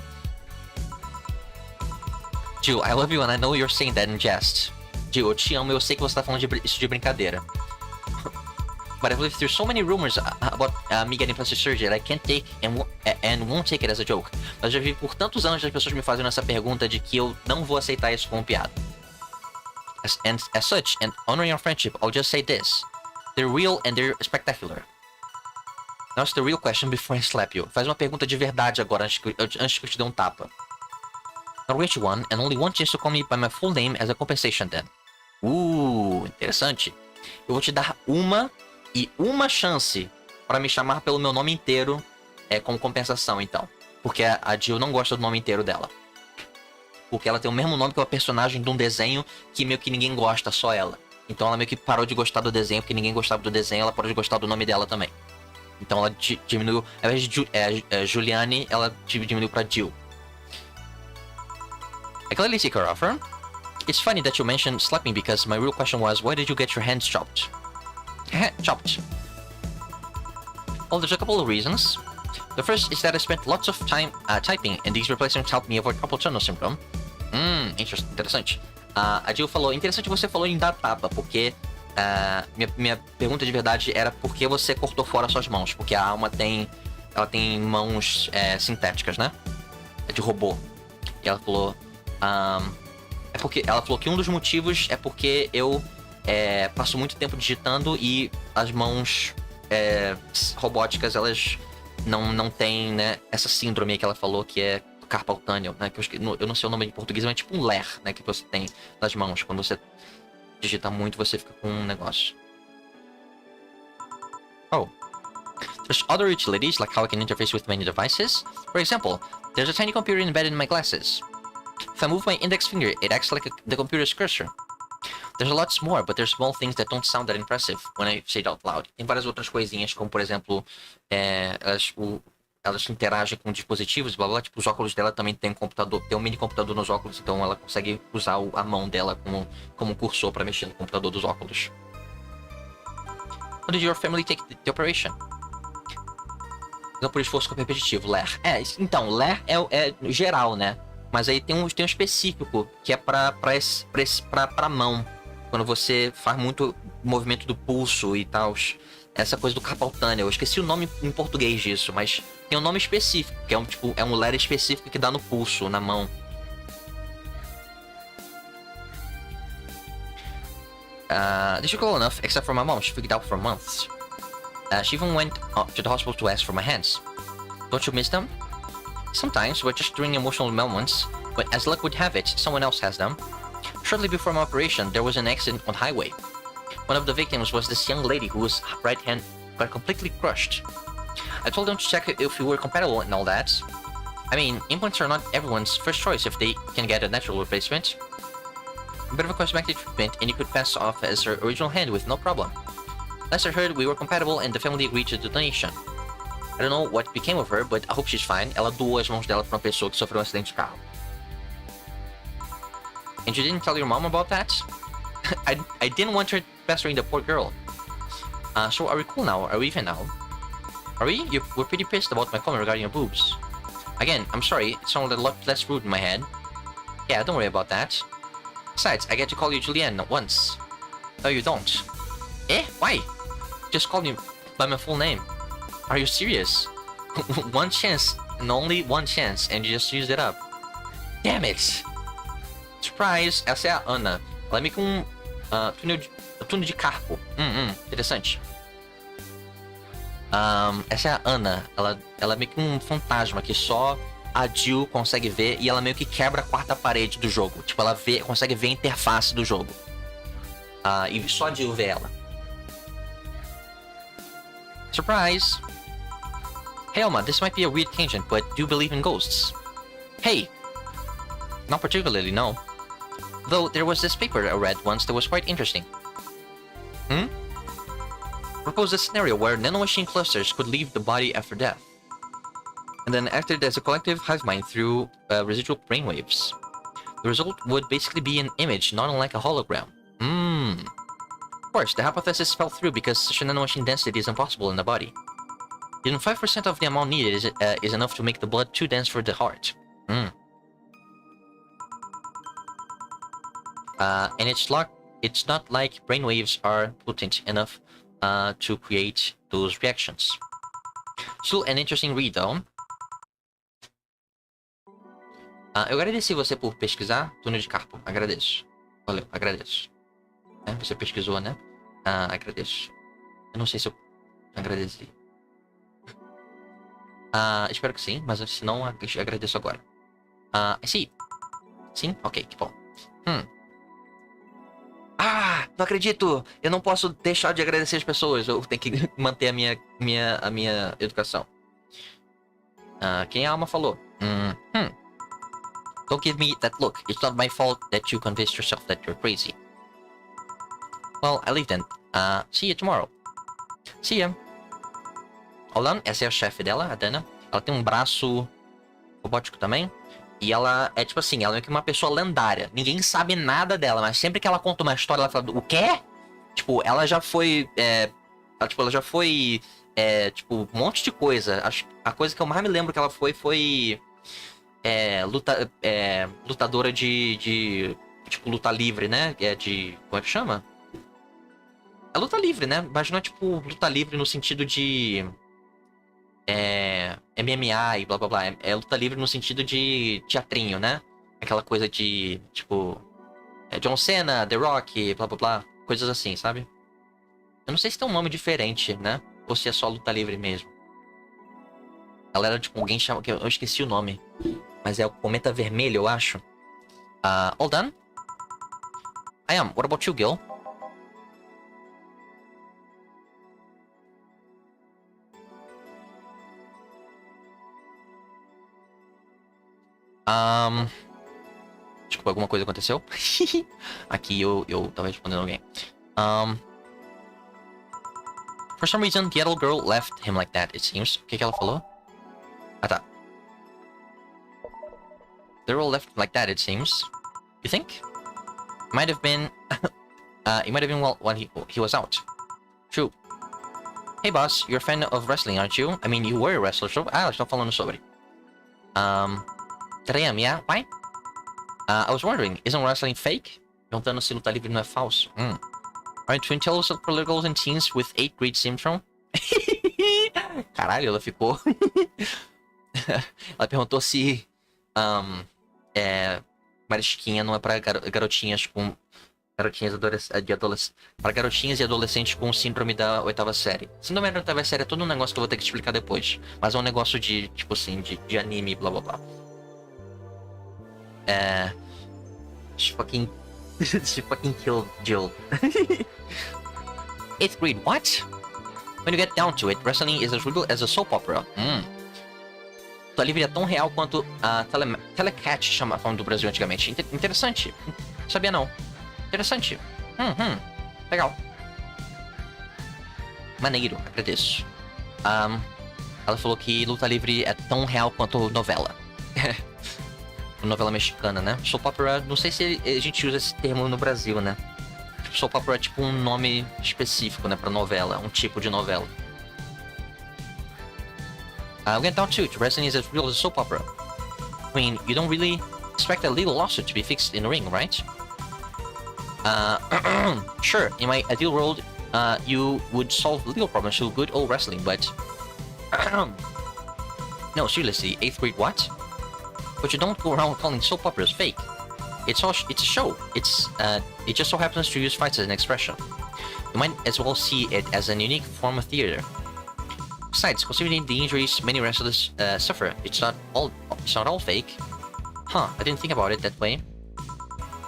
Jill, I love you and I know you're saying that in jest. Jill, eu te amo e eu sei que você tá falando isso de brincadeira. But I've lived through so many rumors about me getting plastic surgery that I can't take and won't take it as a joke. Mas eu já vi por tantos anos as pessoas me fazendo essa pergunta de que eu não vou aceitar isso como piada. As such, and honoring our friendship, I'll just say this. They're real and they're spectacular. Now it's the real question before I slap you. Faz uma pergunta de verdade agora, antes que eu te dê um tapa. I'll get you one, and only one chance to call me by my full name as a compensation then. Interessante. Eu vou te dar uma chance para me chamar pelo meu nome inteiro como compensação, então. Porque a Jill não gosta do nome inteiro dela. Porque ela tem o mesmo nome que uma personagem de um desenho que meio que ninguém gosta, só ela. Então ela meio que parou de gostar do desenho, porque ninguém gostava do desenho, ela parou de gostar do nome dela também. Então ela diminuiu, ao invés de Juliane, ela diminuiu pra Jill. I clearly see her offer. It's funny that you mentioned slapping because my real question was, why did you get your hands chopped? Chopped. Well, there's a couple of reasons. The first is that I spent lots of time typing, and these replacements helped me avoid carpal tunnel syndrome. Interessante. A Jill falou, interessante você falou em dar tapa, porque minha pergunta de verdade era por que você cortou fora suas mãos, porque a Alma ela tem mãos sintéticas, né? É de robô. E ela falou, ela falou que um dos motivos é porque eu passo muito tempo digitando e as mãos robóticas, elas não têm, né, essa síndrome que ela falou que é carpal tunnel, né, que eu não sei o nome em português, mas é tipo um ler, né, que você tem nas mãos. Quando você digita muito, você fica com um negócio. There's other utilities, like how I can interface with many devices. For example, there's a tiny computer embedded in my glasses. If I move my index finger, it acts like the computer's cursor. There's a lot more, but there's small things that don't sound that impressive when I say it out loud. Tem várias outras coisinhas, como por exemplo, elas interagem com dispositivos, blá blá. Tipo, os óculos dela também tem um computador, tem um mini computador nos óculos, então ela consegue usar a mão dela como um cursor para mexer no computador dos óculos. How did your family take the operation? Não por esforço repetitivo, LER. Então, LER é geral, né? Mas aí tem um específico que é pra mão. Quando você faz muito movimento do pulso e tal. essa coisa do carpal tunnel. Eu esqueci o nome em português disso, mas tem um nome específico, que é é um letter específico que dá no pulso, na mão. Difficult enough, except for my mom. She freaked out for months. She even went to the hospital to ask for my hands. Don't you miss them? Sometimes, but just during emotional moments, but as luck would have it, someone else has them. Shortly before my operation, there was an accident on highway. One of the victims was this young lady whose right hand got completely crushed. I told them to check if we were compatible and all that. I mean, implants are not everyone's first choice if they can get a natural replacement. A bit of a cosmetic treatment and you could pass off as her original hand with no problem. Last I heard, we were compatible and the family agreed to the donation. I don't know what became of her, but I hope she's fine. Ela doou as mãos dela pra uma pessoa que sofreu um acidente de carro. And you didn't tell your mom about that? I didn't want her pestering the poor girl. So are we cool now? Are we even now? Are we? You were pretty pissed about my comment regarding your boobs. Again, I'm sorry, it sounded a lot less rude in my head. Yeah, don't worry about that. Besides, I get to call you Julianne once. No, you don't. Eh? Why? Just call me by my full name. Are you serious? One chance, and only one chance, and you just used it up. Damn it! Surprise! Essa é a Ana. Ela é meio que um túnel de carpo. Interessante. Essa é a Ana. Ela é meio que um fantasma que só a Jill consegue ver e ela meio que quebra a quarta parede do jogo. Tipo, ela consegue ver a interface do jogo. E só a Jill vê ela. Surprise! Hey Alma, this might be a weird tangent, but do you believe in ghosts? Hey! Not particularly, no. Though there was this paper I read once that was quite interesting. Proposed a scenario where nanomachine clusters could leave the body after death, and then acted as a collective hive mind through residual brainwaves. The result would basically be an image, not unlike a hologram. Of course, the hypothesis fell through because such a nanomachine density is impossible in the body. Even 5% of the amount needed is enough to make the blood too dense for the heart. And it's not like brainwaves are potent enough to create those reactions. Still an interesting read, though. Eu agradeci você por pesquisar túnel de carpo. Agradeço. Valeu, agradeço. Você pesquisou, né? Agradeço. Eu não sei se eu agradeci. Espero que sim, mas se não, agradeço agora. Sim. Sim? Ok, que bom. Não acredito! Eu não posso deixar de agradecer as pessoas. Eu tenho que manter a minha educação. Quem a Alma falou? Don't give me that look. It's not my fault that you convinced yourself that you're crazy. Well, I leave then. See you tomorrow. See ya. Olan, essa é a chefe dela, a Dana. Ela tem um braço robótico também. E ela é tipo assim, ela é uma pessoa lendária. Ninguém sabe nada dela, mas sempre que ela conta uma história, ela fala, o quê? Tipo, ela já foi. Ela já foi. Um monte de coisa. A coisa que eu mais me lembro que ela foi. Lutadora de. Tipo, luta livre, né? Como é que chama? É luta livre, né? Mas não é tipo luta livre no sentido de. MMA e blá blá blá. É luta livre no sentido de teatrinho, né? Aquela coisa de, tipo... John Cena, The Rock, blá blá blá. Coisas assim, sabe? Eu não sei se tem um nome diferente, né? Ou se é só luta livre mesmo. Ela era, tipo, alguém chama... Eu esqueci o nome. Mas é o Cometa Vermelho, eu acho. All done? I am. What about you, Gil? Desculpa, alguma coisa aconteceu? Aqui eu tava respondendo alguém. For some reason, the little girl left him like that, it seems. O que ela falou? Tá. The girl left him like that, it seems. You think? It might have been... it might have been while he was out. True. Hey boss, you're a fan of wrestling, aren't you? I mean, you were a wrestler, so... eles estão falando sobre. That I am, yeah? Why? I was wondering, isn't wrestling fake? Perguntando se luta livre não é falso. Aren't twin tales of political and teens with 8th grade syndrome? Caralho, ela ficou. Ela perguntou se. Marisquinha não é pra garotinhas com. Garotinhas para garotinhas e adolescentes com síndrome da oitava série. Síndrome da oitava série é todo um negócio que eu vou ter que explicar depois. Mas é um negócio de, tipo assim, de anime, blá blá blá. She fucking. She fucking killed Jill. 8th grade, what? When you get down to it, wrestling is as real as a soap opera. Luta livre é tão real quanto a Telecat chamavam do Brasil antigamente. Interessante. Sabia não. Interessante. Legal. Maneiro, agradeço. Ela falou que luta livre é tão real quanto novela. Novela mexicana, né? Soap opera, não sei se a gente usa esse termo no Brasil, né? Soap opera é tipo um nome específico, né? Pra novela, um tipo de novela. We'll get down to it. Wrestling is as real as a soap opera. I mean, you don't really expect a little lawsuit to be fixed in the ring, right? Sure, in my ideal world, you would solve legal problems through good old wrestling, but... No, seriously, 8th grade what? But you don't go around calling soap operas fake. It's a show. It just so happens to use fights as an expression. You might as well see it as a unique form of theater. Besides, considering the injuries many wrestlers suffer, it's not all fake. Huh, I didn't think about it that way.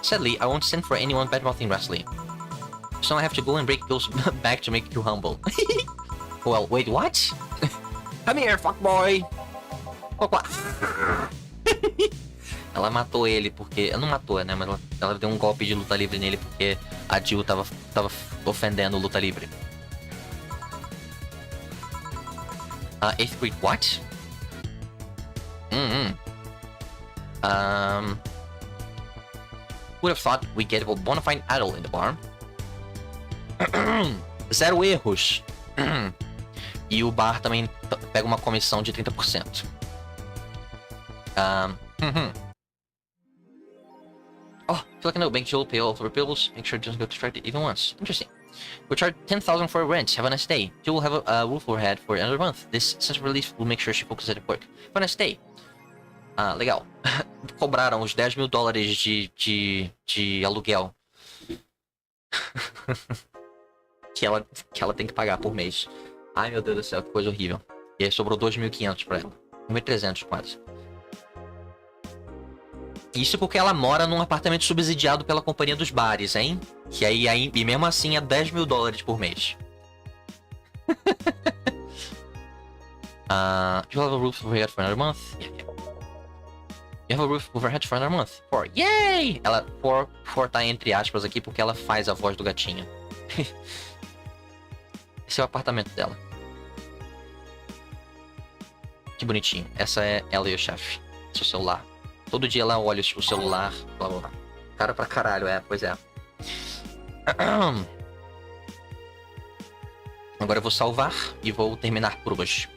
Sadly, I won't stand for anyone bad-mouthing wrestling. So I have to go and break Bill's back to make you humble. Well, wait, what? Come here, fuckboy! Ela matou ele porque... Ela não matou, né? Mas ela deu um golpe de luta livre nele porque a Jill tava ofendendo luta livre. 8th grade what? Would have thought we'd get a bona fide adult in the bar. 0 erros. E o bar também pega uma comissão de 30%. Oh, feel like I know bank will pay all of our bills. Make sure it doesn't go distracted even once. Interesting. We'll charge 10,000 for rent. Have a nice day. You will have a roof over her head for another month. This sense of relief will make sure she focuses at work. Have a nice day. Legal. Cobraram os 10 mil dólares de aluguel. que ela tem que pagar por mês. Ai, meu Deus do céu, que coisa horrível. E aí sobrou 2.500 pra ela. 1.300 quase. Isso porque ela mora num apartamento subsidiado pela companhia dos bares, hein? Que aí e mesmo assim é 10 mil dólares por mês. You have a roof over your head for another month? Yeah. You have a roof over your head for another month? 4. Yay! Ela, 4 tá entre aspas aqui porque ela faz a voz do gatinho. Esse é o apartamento dela. Que bonitinho. Essa é ela e o chefe. Seu celular. Todo dia ela olha o celular, blá blá blá. Cara pra caralho, pois é. Agora eu vou salvar e vou terminar por hoje.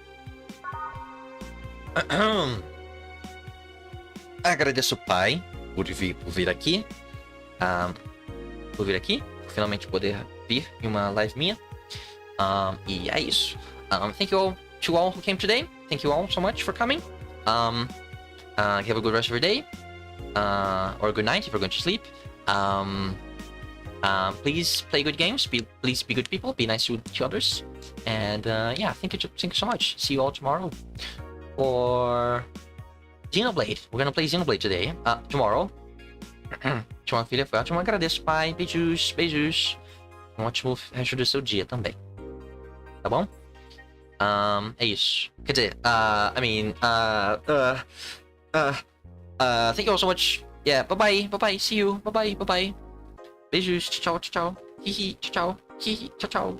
Agradeço o pai por vir aqui. Por finalmente poder vir em uma live minha. E é isso. Thank you all to all who came today. Thank you all so much for coming. Have a good rest of your day, or good night if you're going to sleep. Please play good games. Please be good people. Be nice to others. And yeah, thank you so much. See you all tomorrow for Xenoblade. We're gonna play Xenoblade today. Tomorrow. Uma filha foi ótimo. Agradeço, pai. Beijos. Um ótimo resto do seu dia também. Tá bom? É isso. Quer dizer, thank you all so much. Yeah, bye-bye. See you. Bye-bye. Beijos. Tchau. Hihi, tchau. Hihi, tchau.